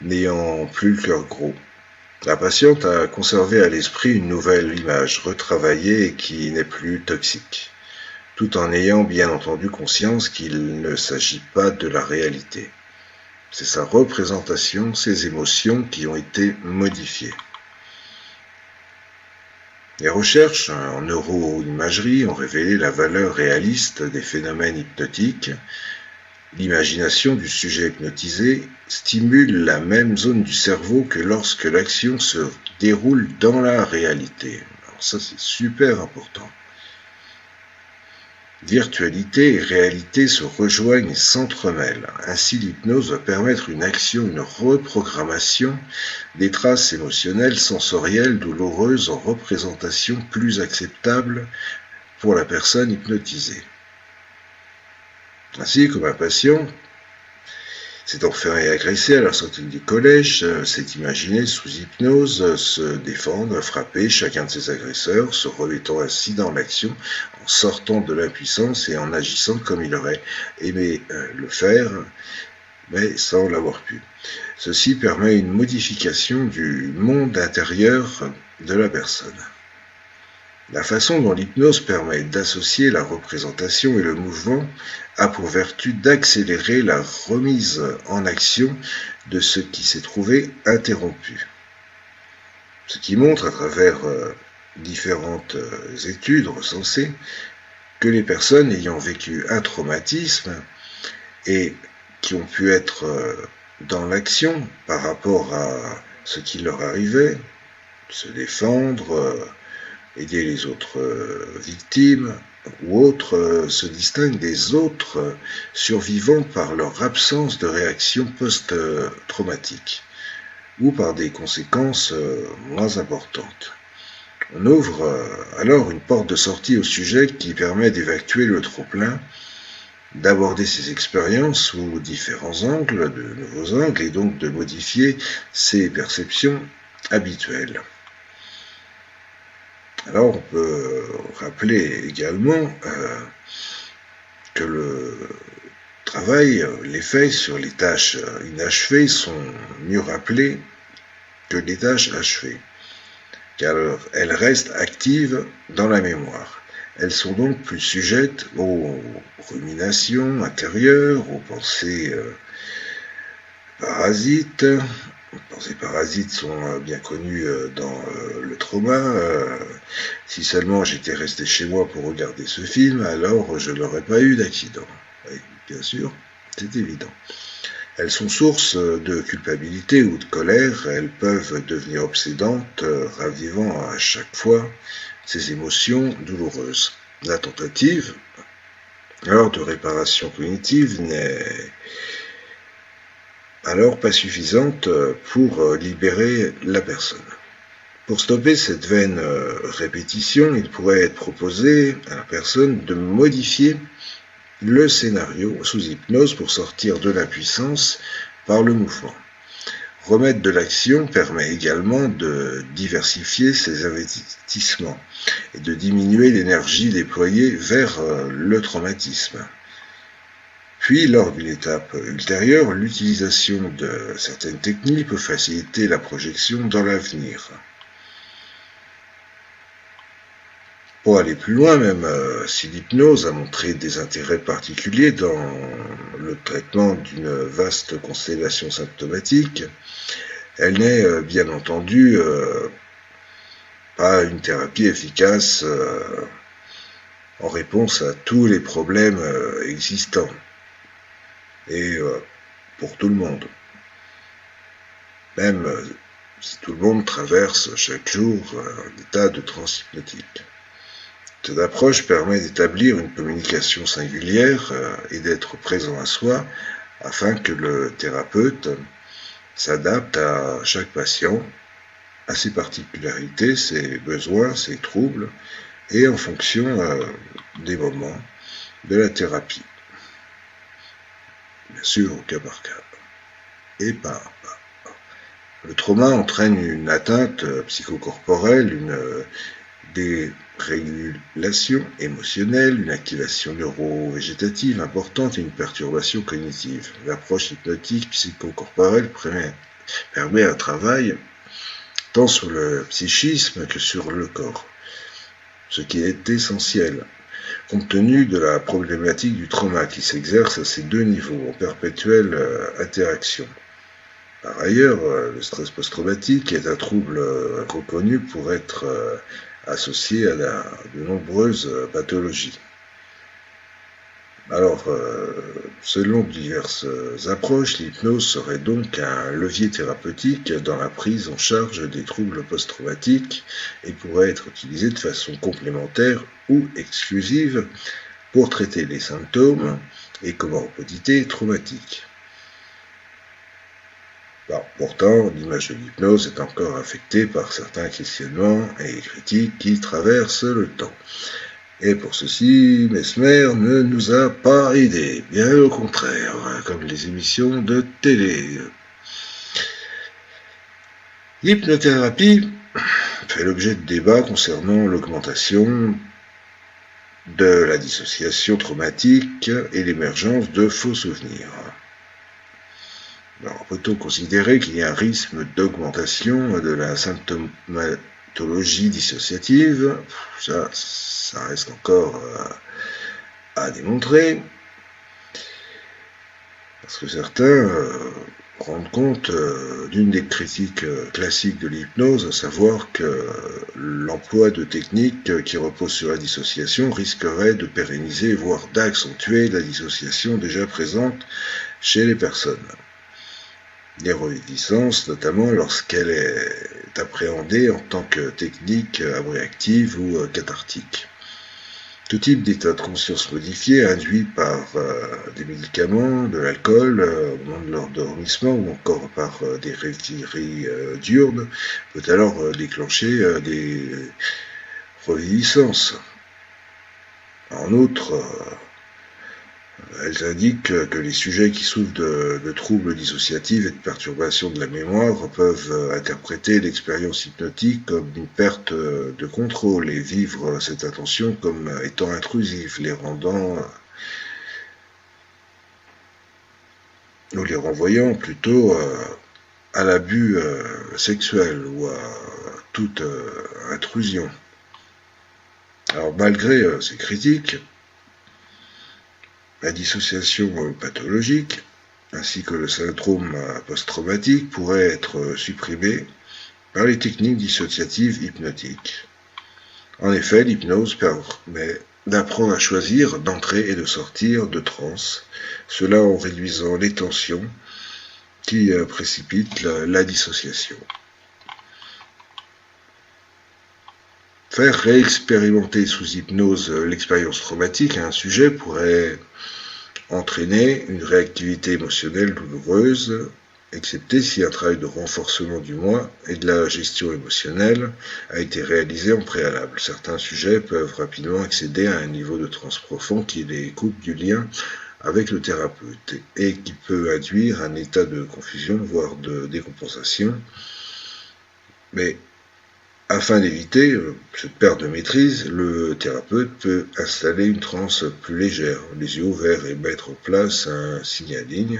n'ayant plus le cœur gros. La patiente a conservé à l'esprit une nouvelle image retravaillée et qui n'est plus toxique, tout en ayant bien entendu conscience qu'il ne s'agit pas de la réalité. C'est sa représentation, ses émotions qui ont été modifiées. Les recherches en neuroimagerie ont révélé la valeur réaliste des phénomènes hypnotiques. L'imagination du sujet hypnotisé stimule la même zone du cerveau que lorsque l'action se déroule dans la réalité. Alors ça, c'est super important. Virtualité et réalité se rejoignent et s'entremêlent. Ainsi, l'hypnose va permettre une action, une reprogrammation des traces émotionnelles, sensorielles, douloureuses en représentation plus acceptable pour la personne hypnotisée. Ainsi, comme un patient s'étant fait agresser à la sortie du collège, s'est imaginé sous hypnose se défendre, frapper chacun de ses agresseurs, se remettant ainsi dans l'action, en sortant de l'impuissance et en agissant comme il aurait aimé le faire, mais sans l'avoir pu. Ceci permet une modification du monde intérieur de la personne. La façon dont l'hypnose permet d'associer la représentation et le mouvement a pour vertu d'accélérer la remise en action de ce qui s'est trouvé interrompu. Ce qui montre à travers différentes études recensées que les personnes ayant vécu un traumatisme et qui ont pu être dans l'action par rapport à ce qui leur arrivait, se défendre, aider les autres victimes ou autres, se distinguent des autres survivants par leur absence de réaction post-traumatique ou par des conséquences moins importantes. On ouvre alors une porte de sortie au sujet qui permet d'évacuer le trop-plein, d'aborder ses expériences sous différents angles, de nouveaux angles, et donc de modifier ses perceptions habituelles. Alors on peut rappeler également que le travail, l'effet sur les tâches inachevées sont mieux rappelés que les tâches achevées, car elles restent actives dans la mémoire. Elles sont donc plus sujettes aux ruminations intérieures, aux pensées parasites. Les pensées parasites sont bien connues dans le trauma. Si seulement j'étais resté chez moi pour regarder ce film, alors je n'aurais pas eu d'accident. Oui, bien sûr, c'est évident. Elles sont source de culpabilité ou de colère. Elles peuvent devenir obsédantes, ravivant à chaque fois ces émotions douloureuses. La tentative, alors de réparation cognitive, n'est alors pas suffisante pour libérer la personne. Pour stopper cette vaine répétition, il pourrait être proposé à la personne de modifier le scénario sous hypnose pour sortir de l'impuissance par le mouvement. Remettre de l'action permet également de diversifier ses investissements et de diminuer l'énergie déployée vers le traumatisme. Puis, lors d'une étape ultérieure, l'utilisation de certaines techniques peut faciliter la projection dans l'avenir. Pour aller plus loin, même si l'hypnose a montré des intérêts particuliers dans le traitement d'une vaste constellation symptomatique, elle n'est bien entendu pas une thérapie efficace en réponse à tous les problèmes existants et pour tout le monde. Même si tout le monde traverse chaque jour un état de transe hypnotique. Cette approche permet d'établir une communication singulière et d'être présent à soi afin que le thérapeute s'adapte à chaque patient, à ses particularités, ses besoins, ses troubles et en fonction des moments de la thérapie. Bien sûr, au cas par cas et pas. Le trauma entraîne une atteinte psychocorporelle, une dérégulation émotionnelle, une activation neurovégétative importante et une perturbation cognitive. L'approche hypnotique psychocorporelle permet un travail tant sur le psychisme que sur le corps, ce qui est essentiel, compte tenu de la problématique du trauma qui s'exerce à ces deux niveaux en perpétuelle interaction. Par ailleurs, le stress post-traumatique est un trouble reconnu pour être associé à de nombreuses pathologies. Alors, selon diverses approches, l'hypnose serait donc un levier thérapeutique dans la prise en charge des troubles post-traumatiques et pourrait être utilisée de façon complémentaire ou exclusive pour traiter les symptômes et comorbidités traumatiques. Pourtant, l'image de l'hypnose est encore affectée par certains questionnements et critiques qui traversent le temps. Et pour ceci, Mesmer ne nous a pas aidés, bien au contraire, comme les émissions de télé. L'hypnothérapie fait l'objet de débats concernant l'augmentation de la dissociation traumatique et l'émergence de faux souvenirs. Alors, peut-on considérer qu'il y a un risque d'augmentation de la symptomatologie dissociative? Ça reste encore à démontrer, parce que certains rendent compte d'une des critiques classiques de l'hypnose, à savoir que l'emploi de techniques qui reposent sur la dissociation risquerait de pérenniser, voire d'accentuer la dissociation déjà présente chez les personnes. Les reviviscences, notamment lorsqu'elle est appréhendée en tant que technique abréactive ou cathartique. Tout type d'état de conscience modifié induit par des médicaments, de l'alcool, au moment de l'endormissement ou encore par des rêveries diurnes peut alors déclencher des reviviscences. En outre, elles indiquent que les sujets qui souffrent de troubles dissociatifs et de perturbations de la mémoire peuvent interpréter l'expérience hypnotique comme une perte de contrôle et vivre cette attention comme étant intrusive, les rendant ou les renvoyant plutôt à l'abus sexuel ou à toute intrusion. Alors malgré ces critiques, la dissociation pathologique, ainsi que le syndrome post-traumatique, pourraient être supprimés par les techniques dissociatives hypnotiques. En effet, l'hypnose permet d'apprendre à choisir d'entrer et de sortir de transe, cela en réduisant les tensions qui précipitent la dissociation. Faire réexpérimenter sous hypnose l'expérience traumatique à un sujet pourrait entraîner une réactivité émotionnelle douloureuse, excepté si un travail de renforcement du moi et de la gestion émotionnelle a été réalisé en préalable. Certains sujets peuvent rapidement accéder à un niveau de transe profond qui les coupe du lien avec le thérapeute et qui peut induire un état de confusion, voire de décompensation. Mais afin d'éviter cette perte de maîtrise, le thérapeute peut installer une transe plus légère, les yeux ouverts, et mettre en place un signaling,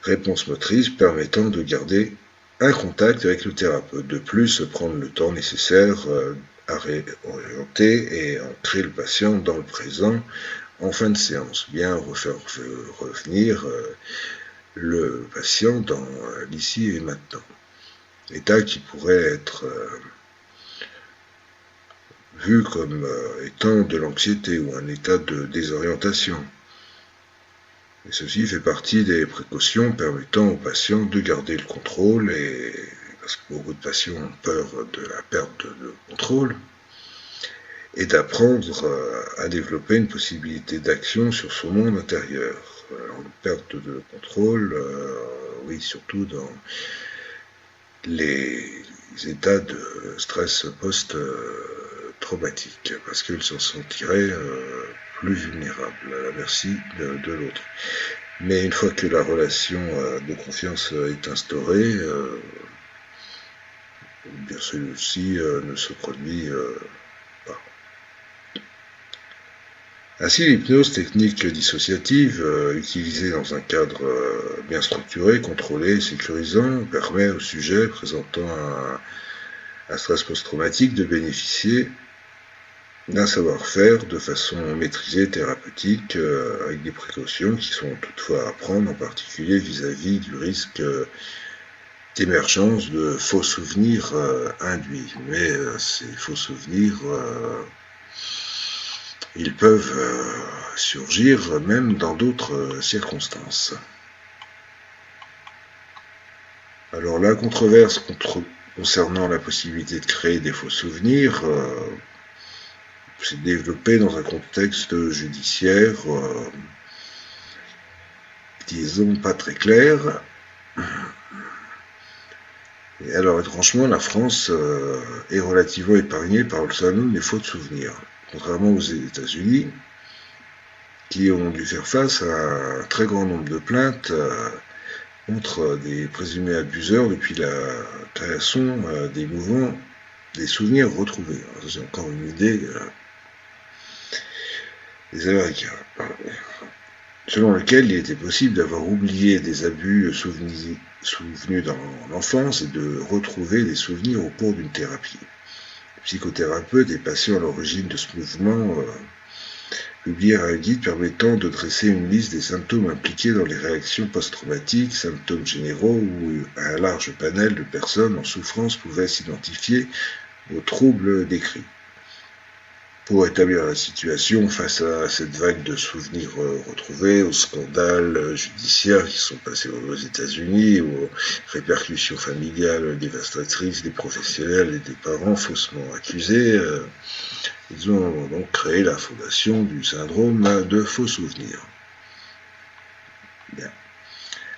réponse motrice permettant de garder un contact avec le thérapeute. De plus, prendre le temps nécessaire à réorienter et ancrer le patient dans le présent en fin de séance. Bien refaire revenir le patient dans l'ici et maintenant. État qui pourrait être vu comme étant de l'anxiété ou un état de désorientation. Et ceci fait partie des précautions permettant aux patients de garder le contrôle, parce que beaucoup de patients ont peur de la perte de contrôle, et d'apprendre à développer une possibilité d'action sur son monde intérieur. Alors, une perte de contrôle, oui, surtout dans les états de stress post-traumatique, parce qu'ils s'en sentiraient plus vulnérables à la merci de l'autre. Mais une fois que la relation de confiance est instaurée, bien celui-ci ne se produit pas. Ainsi, l'hypnose technique dissociative, utilisée dans un cadre bien structuré, contrôlé et sécurisant, permet au sujet présentant un stress post-traumatique de bénéficier d'un savoir-faire de façon maîtrisée, thérapeutique, avec des précautions qui sont toutefois à prendre, en particulier vis-à-vis du risque d'émergence de faux souvenirs induits. Mais ces faux souvenirs ils peuvent surgir même dans d'autres circonstances. Alors la controverse concernant la possibilité de créer des faux souvenirs s'est développée dans un contexte judiciaire, disons, pas très clair. Et alors étrangement, la France est relativement épargnée par le syndrome des faux souvenirs. Contrairement aux États-Unis, qui ont dû faire face à un très grand nombre de plaintes contre des présumés abuseurs depuis la création des mouvements des souvenirs retrouvés. Alors, c'est encore une idée des Américains, selon lequel il était possible d'avoir oublié des abus souvenus dans l'enfance et de retrouver des souvenirs au cours d'une thérapie. Psychothérapeutes et patients à l'origine de ce mouvement publièrent un guide permettant de dresser une liste des symptômes impliqués dans les réactions post-traumatiques, symptômes généraux où un large panel de personnes en souffrance pouvait s'identifier aux troubles décrits. Pour établir la situation face à cette vague de souvenirs retrouvés, aux scandales judiciaires qui sont passés aux États-Unis, aux répercussions familiales dévastatrices des professionnels et des parents faussement accusés, ils ont donc créé la fondation du syndrome de faux souvenirs. Bien.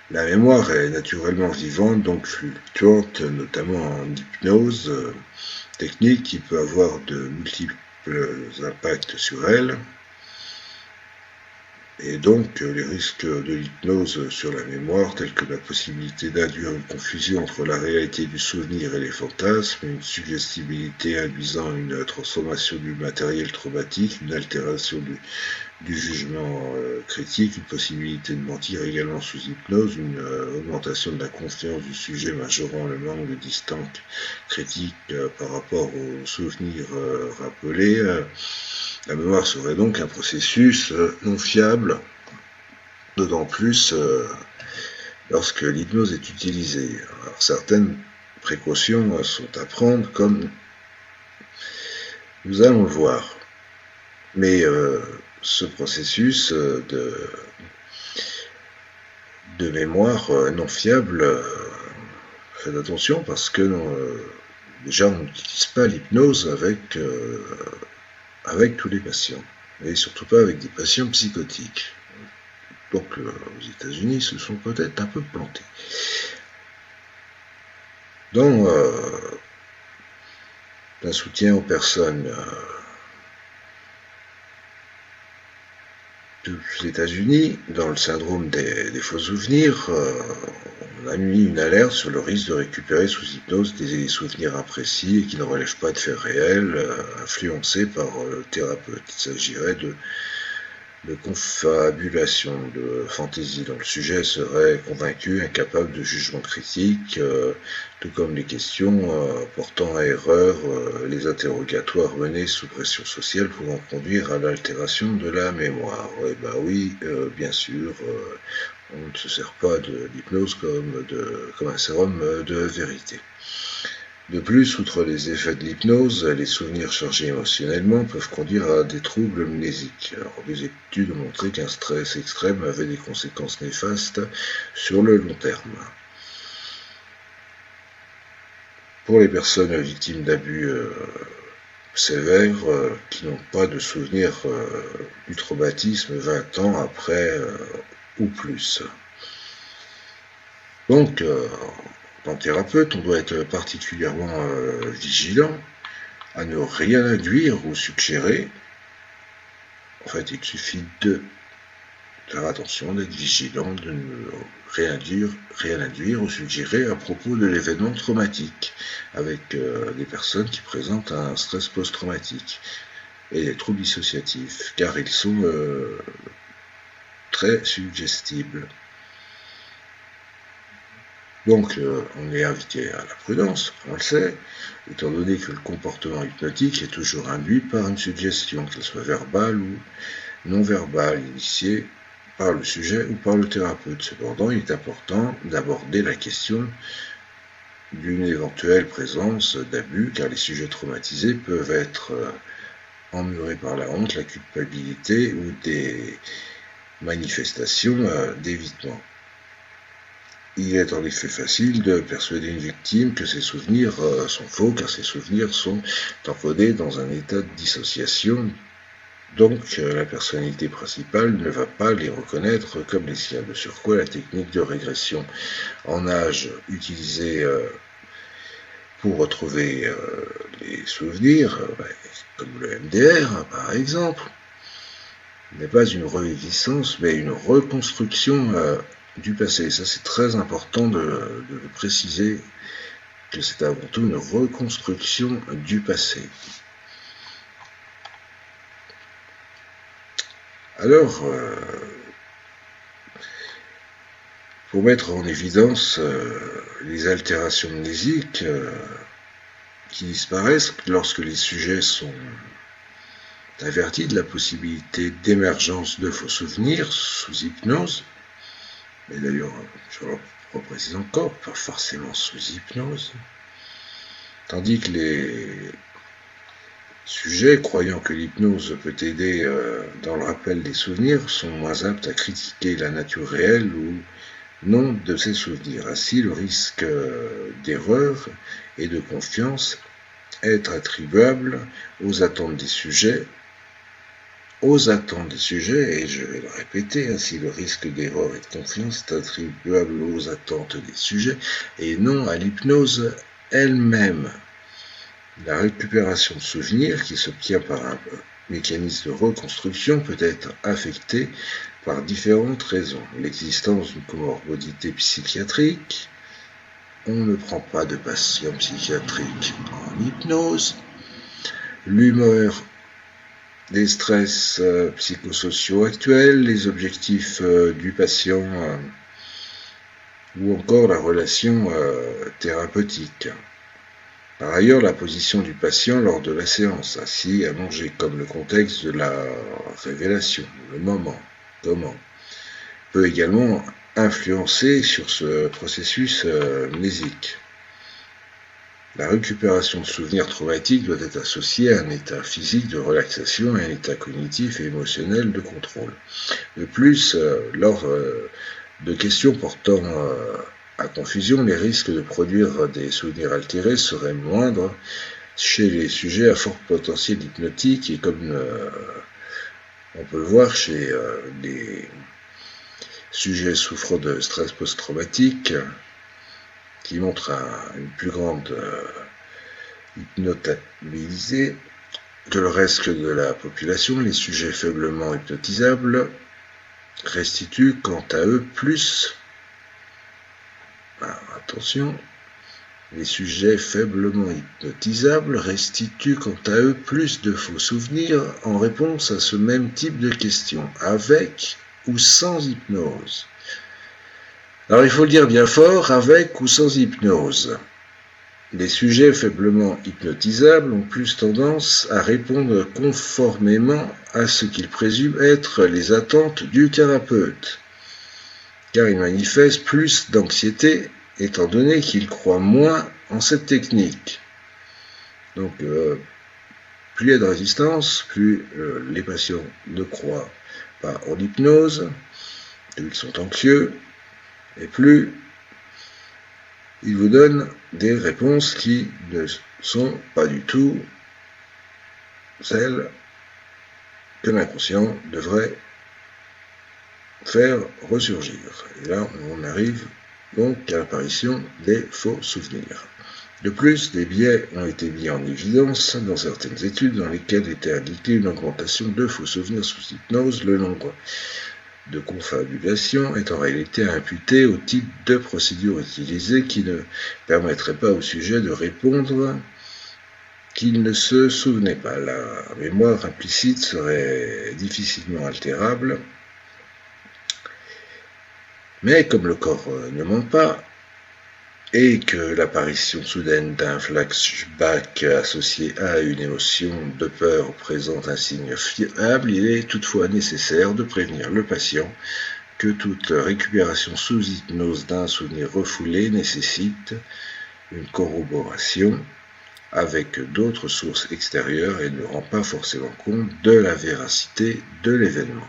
La mémoire est naturellement vivante, donc fluctuante, notamment en hypnose, technique qui peut avoir de multiples impacts sur elle, et donc les risques de l'hypnose sur la mémoire, tels que la possibilité d'induire une confusion entre la réalité du souvenir et les fantasmes, une suggestibilité induisant une transformation du matériel traumatique, une altération du jugement critique, une possibilité de mentir également sous hypnose, une augmentation de la confiance du sujet majorant le manque de distance critique par rapport aux souvenirs rappelés. La mémoire serait donc un processus non fiable, d'autant plus lorsque l'hypnose est utilisée. Alors, certaines précautions sont à prendre, comme nous allons le voir. Mais ce processus de mémoire non fiable, faites attention parce que Déjà, on n'utilise pas l'hypnose avec tous les patients, et surtout pas avec des patients psychotiques. Donc, aux États-Unis, se sont peut-être un peu plantés. Dans un soutien aux personnes aux États-Unis, dans le syndrome des faux souvenirs, on a mis une alerte sur le risque de récupérer sous hypnose des souvenirs imprécis et qui ne relèvent pas de faits réels, influencés par le thérapeute. Il s'agirait de confabulation, de fantaisie, dont le sujet serait convaincu, incapable de jugement critique, tout comme les questions portant à erreur, les interrogatoires menés sous pression sociale pouvant conduire à l'altération de la mémoire. Eh ben oui, bien sûr, on ne se sert pas de l'hypnose comme un sérum de vérité. De plus, outre les effets de l'hypnose, les souvenirs chargés émotionnellement peuvent conduire à des troubles mnésiques. Alors, des études ont montré qu'un stress extrême avait des conséquences néfastes sur le long terme. Pour les personnes victimes d'abus sévères qui n'ont pas de souvenir du traumatisme 20 ans après ou plus. Donc, en thérapeute, on doit être particulièrement vigilant à ne rien induire ou suggérer. En fait, il suffit de faire attention, d'être vigilant, de ne rien induire ou suggérer à propos de l'événement traumatique avec des personnes qui présentent un stress post-traumatique et des troubles dissociatifs, car ils sont très suggestibles. Donc, on est invité à la prudence, on le sait, étant donné que le comportement hypnotique est toujours induit par une suggestion, qu'elle soit verbale ou non verbale, initiée par le sujet ou par le thérapeute. Cependant, il est important d'aborder la question d'une éventuelle présence d'abus, car les sujets traumatisés peuvent être emmurés par la honte, la culpabilité ou des manifestations d'évitement. Il est en effet facile de persuader une victime que ses souvenirs sont faux, car ses souvenirs sont encodés dans un état de dissociation. Donc, la personnalité principale ne va pas les reconnaître comme les siens. De surcroît, la technique de régression en âge utilisée pour retrouver les souvenirs, comme le MDR par exemple, n'est pas une reviviscence, mais une reconstruction du passé. Ça, c'est très important de préciser que c'est avant tout une reconstruction du passé. Alors, pour mettre en évidence les altérations mnésiques qui disparaissent lorsque les sujets sont avertis de la possibilité d'émergence de faux souvenirs sous hypnose, et d'ailleurs, je le reprécise encore, pas forcément sous hypnose, tandis que les sujets, croyant que l'hypnose peut aider dans le rappel des souvenirs, sont moins aptes à critiquer la nature réelle ou non de ces souvenirs. Ainsi, le risque d'erreur et de confiance est attribuable aux attentes des sujets, et je vais le répéter, ainsi le risque d'erreur et de confiance est attribuable aux attentes des sujets et non à l'hypnose elle-même. La récupération de souvenirs, qui s'obtient par un mécanisme de reconstruction, peut être affectée par différentes raisons. L'existence d'une comorbidité psychiatrique, on ne prend pas de patients psychiatriques en hypnose, l'humeur, les stress psychosociaux actuels, les objectifs du patient ou encore la relation thérapeutique. Par ailleurs, la position du patient lors de la séance, assis, allongé, comme le contexte de la révélation, le moment, comment, peut également influencer sur ce processus mnésique. La récupération de souvenirs traumatiques doit être associée à un état physique de relaxation et à un état cognitif et émotionnel de contrôle. De plus, lors de questions portant à confusion, les risques de produire des souvenirs altérés seraient moindres chez les sujets à fort potentiel hypnotique et comme on peut le voir chez les sujets souffrant de stress post-traumatique qui montrent une plus grande hypnotabilité que le reste de la population. Les sujets faiblement hypnotisables restituent quant à eux plus... attention, les sujets faiblement hypnotisables restituent quant à eux plus de faux souvenirs en réponse à ce même type de questions, avec ou sans hypnose. Alors il faut le dire bien fort, avec ou sans hypnose. Les sujets faiblement hypnotisables ont plus tendance à répondre conformément à ce qu'ils présument être les attentes du thérapeute, car ils manifestent plus d'anxiété étant donné qu'ils croient moins en cette technique. Donc, plus il y a de résistance, plus les patients ne croient pas en hypnose, plus ils sont anxieux, et plus ils vous donnent des réponses qui ne sont pas du tout celles que l'inconscient devrait faire ressurgir. Et là, on arrive donc à l'apparition des faux souvenirs. De plus, des biais ont été mis en évidence dans certaines études dans lesquelles était indiquée une augmentation de faux souvenirs sous hypnose. Le nombre de confabulation est en réalité imputé au type de procédure utilisée qui ne permettrait pas au sujet de répondre qu'il ne se souvenait pas. La mémoire implicite serait difficilement altérable, mais comme le corps ne ment pas, et que l'apparition soudaine d'un flashback associé à une émotion de peur présente un signe fiable, il est toutefois nécessaire de prévenir le patient que toute récupération sous hypnose d'un souvenir refoulé nécessite une corroboration avec d'autres sources extérieures et ne rend pas forcément compte de la véracité de l'événement.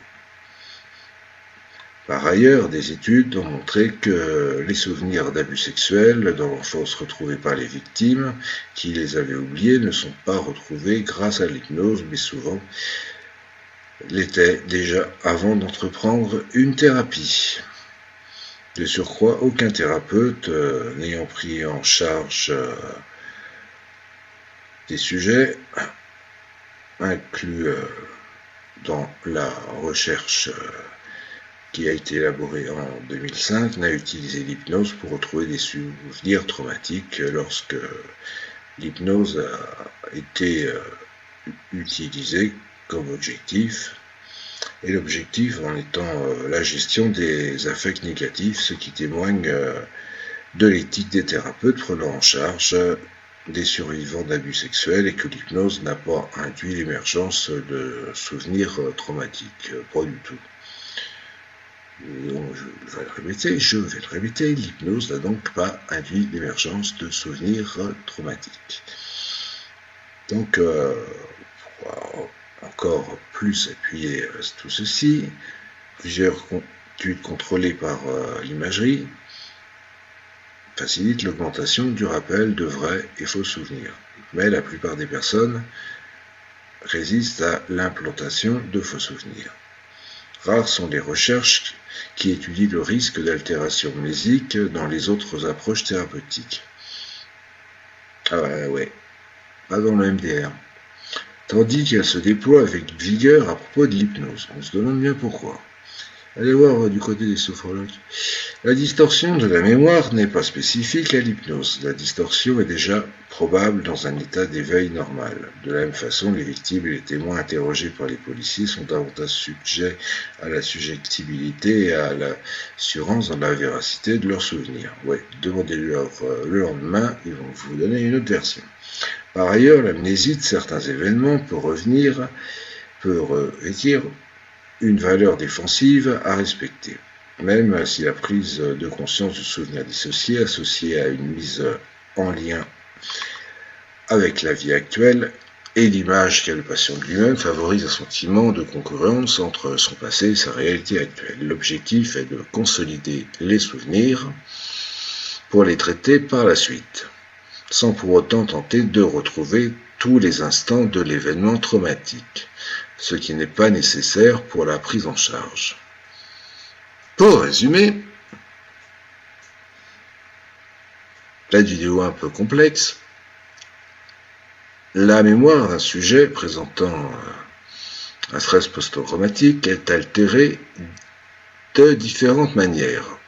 Par ailleurs, des études ont montré que les souvenirs d'abus sexuels dans l'enfance retrouvés par les victimes, qui les avaient oubliés, ne sont pas retrouvés grâce à l'hypnose, mais souvent l'étaient déjà avant d'entreprendre une thérapie. De surcroît, aucun thérapeute n'ayant pris en charge des sujets inclus dans la recherche qui a été élaboré en 2005, n'a utilisé l'hypnose pour retrouver des souvenirs traumatiques lorsque l'hypnose a été utilisée comme objectif, et l'objectif en étant la gestion des affects négatifs, ce qui témoigne de l'éthique des thérapeutes prenant en charge des survivants d'abus sexuels et que l'hypnose n'a pas induit l'émergence de souvenirs traumatiques, pas du tout. Je vais le répéter, l'hypnose n'a donc pas induit l'émergence de souvenirs traumatiques. Donc, pour encore plus appuyer tout ceci, plusieurs études contrôlées par l'imagerie facilitent l'augmentation du rappel de vrais et faux souvenirs. Mais la plupart des personnes résistent à l'implantation de faux souvenirs. Rares sont les recherches qui étudient le risque d'altération mnésique dans les autres approches thérapeutiques. Ah ouais, pas dans le MDR. Tandis qu'elle se déploie avec vigueur à propos de l'hypnose. On se demande bien pourquoi. Allez voir du côté des sophrologues. La distorsion de la mémoire n'est pas spécifique à l'hypnose. La distorsion est déjà probable dans un état d'éveil normal. De la même façon, les victimes et les témoins interrogés par les policiers sont davantage sujets à la subjectivité et à l'assurance dans la véracité de leurs souvenirs. Ouais, demandez-leur le lendemain, ils vont vous donner une autre version. Par ailleurs, l'amnésie de certains événements peut revêtir une valeur défensive à respecter, même si la prise de conscience du souvenir dissocié associé à une mise en lien avec la vie actuelle et l'image qu'a le patient de lui-même favorise un sentiment de concurrence entre son passé et sa réalité actuelle. L'objectif est de consolider les souvenirs pour les traiter par la suite, sans pour autant tenter de retrouver tous les instants de l'événement traumatique, ce qui n'est pas nécessaire pour la prise en charge. Pour résumer, la vidéo un peu complexe, la mémoire d'un sujet présentant un stress post-traumatique est altérée de différentes manières,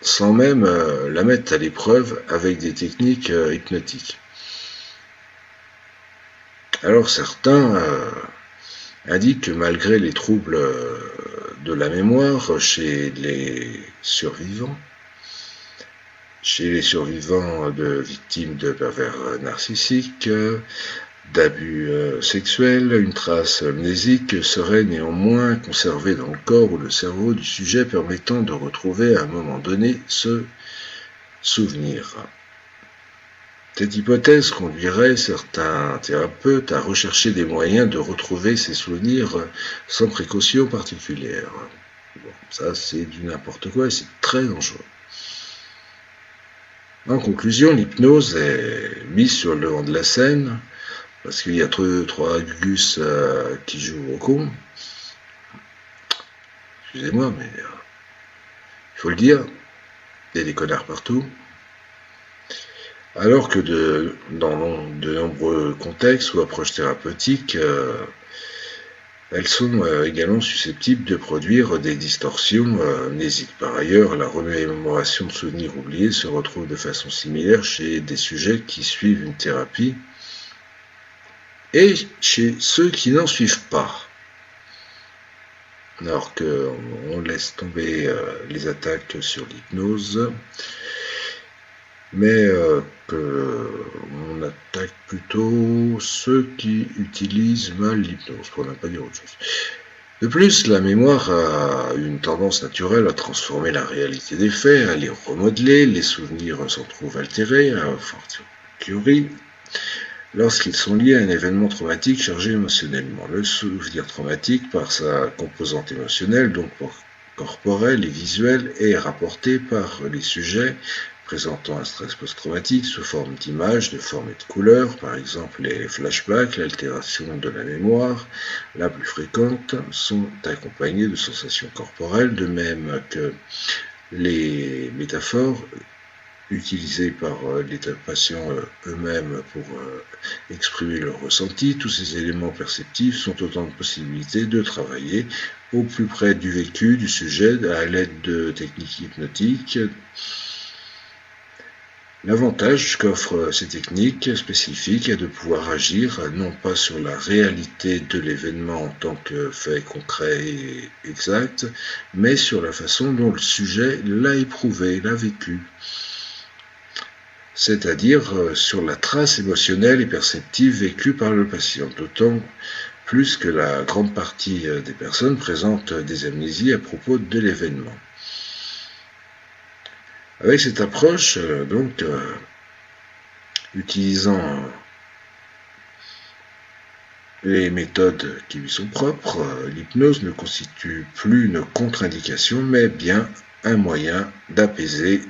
sans même la mettre à l'épreuve avec des techniques hypnotiques. Alors certains indiquent que malgré les troubles de la mémoire chez les survivants de victimes de pervers narcissiques, d'abus sexuels, une trace amnésique serait néanmoins conservée dans le corps ou le cerveau du sujet, permettant de retrouver à un moment donné ce souvenir. Cette hypothèse conduirait certains thérapeutes à rechercher des moyens de retrouver ces souvenirs sans précaution particulière. Bon, ça c'est du n'importe quoi et c'est très dangereux. En conclusion, l'hypnose est mise sur le devant de la scène parce qu'il y a trois gus qui jouent au con. Excusez-moi, mais il faut le dire, il y a des connards partout. Alors que dans de nombreux contextes ou approches thérapeutiques, elles sont également susceptibles de produire des distorsions amnésiques. Par ailleurs, la remémoration de souvenirs oubliés se retrouve de façon similaire chez des sujets qui suivent une thérapie et chez ceux qui n'en suivent pas. Alors qu'on laisse tomber les attaques sur l'hypnose, mais qu'on attaque plutôt ceux qui utilisent mal l'hypnose, pour ne pas dire autre chose. De plus, la mémoire a une tendance naturelle à transformer la réalité des faits, à les remodeler, les souvenirs s'en trouvent altérés, à fortiori, lorsqu'ils sont liés à un événement traumatique chargé émotionnellement. Le souvenir traumatique, par sa composante émotionnelle, donc corporelle et visuelle, est rapporté par les sujets présentant un stress post-traumatique sous forme d'images, de formes et de couleurs. Par exemple, les flashbacks, l'altération de la mémoire, la plus fréquente, sont accompagnés de sensations corporelles, de même que les métaphores utilisées par les patients eux-mêmes pour exprimer leurs ressentis. Tous ces éléments perceptifs sont autant de possibilités de travailler au plus près du vécu du sujet à l'aide de techniques hypnotiques. L'avantage qu'offrent ces techniques spécifiques est de pouvoir agir non pas sur la réalité de l'événement en tant que fait concret et exact, mais sur la façon dont le sujet l'a éprouvé, l'a vécu. C'est-à-dire sur la trace émotionnelle et perceptive vécue par le patient, d'autant plus que la grande partie des personnes présentent des amnésies à propos de l'événement. Avec cette approche, utilisant les méthodes qui lui sont propres, l'hypnose ne constitue plus une contre-indication, mais bien un moyen d'apaiser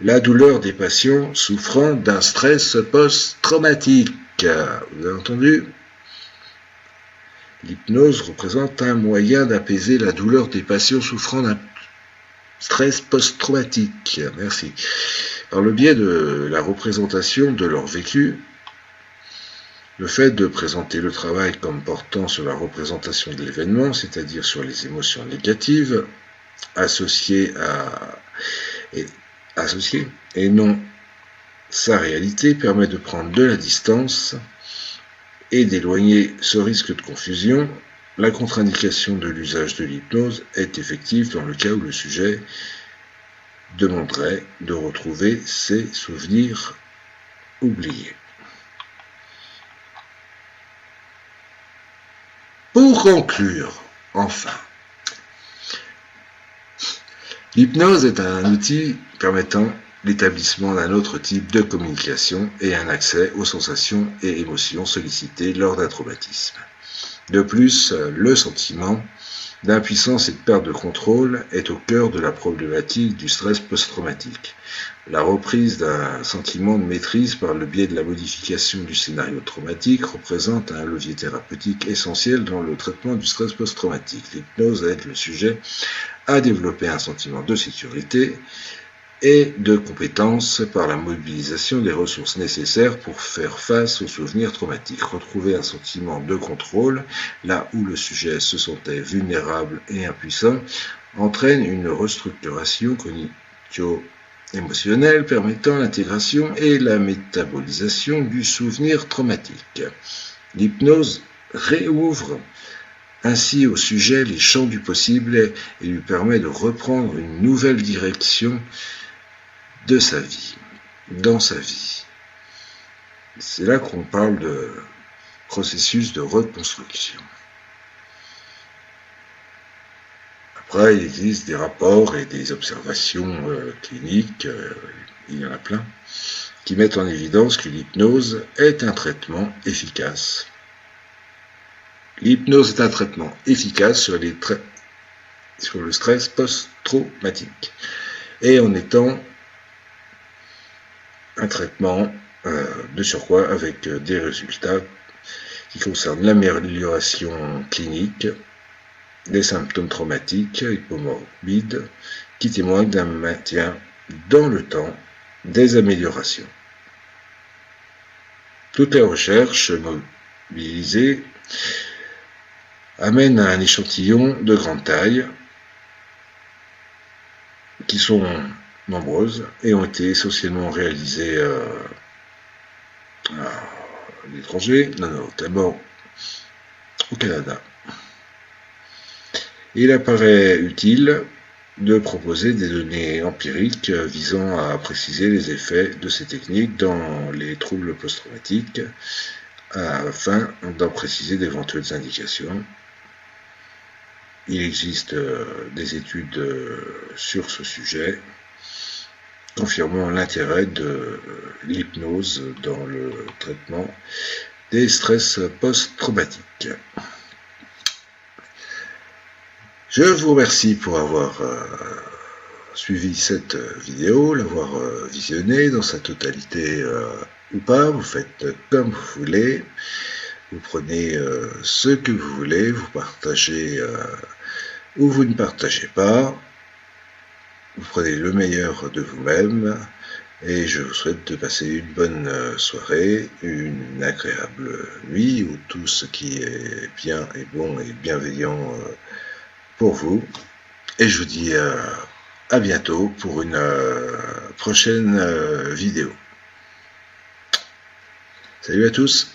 la douleur des patients souffrant d'un stress post-traumatique. Vous avez entendu ? L'hypnose représente un moyen d'apaiser la douleur des patients souffrant d'un stress post-traumatique. Merci. Par le biais de la représentation de leur vécu, le fait de présenter le travail comme portant sur la représentation de l'événement, c'est-à-dire sur les émotions négatives, associées et non sa réalité, permet de prendre de la distance et d'éloigner ce risque de confusion. La contre-indication de l'usage de l'hypnose est effective dans le cas où le sujet demanderait de retrouver ses souvenirs oubliés. Pour conclure, enfin, l'hypnose est un outil permettant l'établissement d'un autre type de communication et un accès aux sensations et émotions sollicitées lors d'un traumatisme. De plus, le sentiment d'impuissance et de perte de contrôle est au cœur de la problématique du stress post-traumatique. La reprise d'un sentiment de maîtrise par le biais de la modification du scénario traumatique représente un levier thérapeutique essentiel dans le traitement du stress post-traumatique. L'hypnose aide le sujet à développer un sentiment de sécurité et de compétence par la mobilisation des ressources nécessaires pour faire face aux souvenirs traumatiques. Retrouver un sentiment de contrôle, là où le sujet se sentait vulnérable et impuissant, entraîne une restructuration cognitio-émotionnelle permettant l'intégration et la métabolisation du souvenir traumatique. L'hypnose réouvre ainsi au sujet les champs du possible et lui permet de reprendre une nouvelle direction de sa vie, dans sa vie. C'est là qu'on parle de processus de reconstruction. Après, il existe des rapports et des observations cliniques, il y en a plein, qui mettent en évidence que l'hypnose est un traitement efficace. L'hypnose est un traitement efficace sur le stress post-traumatique et en étant un traitement de surcroît avec des résultats qui concernent l'amélioration clinique des symptômes traumatiques hypomorbides qui témoignent d'un maintien dans le temps des améliorations. Toutes les recherches mobilisées amènent à un échantillon de grande taille qui sont nombreuses et ont été essentiellement réalisées à l'étranger, d'abord au Canada. Il apparaît utile de proposer des données empiriques visant à préciser les effets de ces techniques dans les troubles post-traumatiques afin d'en préciser d'éventuelles indications. Il existe des études sur ce sujet confirmant l'intérêt de l'hypnose dans le traitement des stress post-traumatiques. Je vous remercie pour avoir suivi cette vidéo, l'avoir visionnée dans sa totalité ou pas. Vous faites comme vous voulez. Vous prenez ce que vous voulez, vous partagez ou vous ne partagez pas. Vous prenez le meilleur de vous-même et je vous souhaite de passer une bonne soirée, une agréable nuit où tout ce qui est bien et bon et bienveillant pour vous. Et je vous dis à bientôt pour une prochaine vidéo. Salut à tous!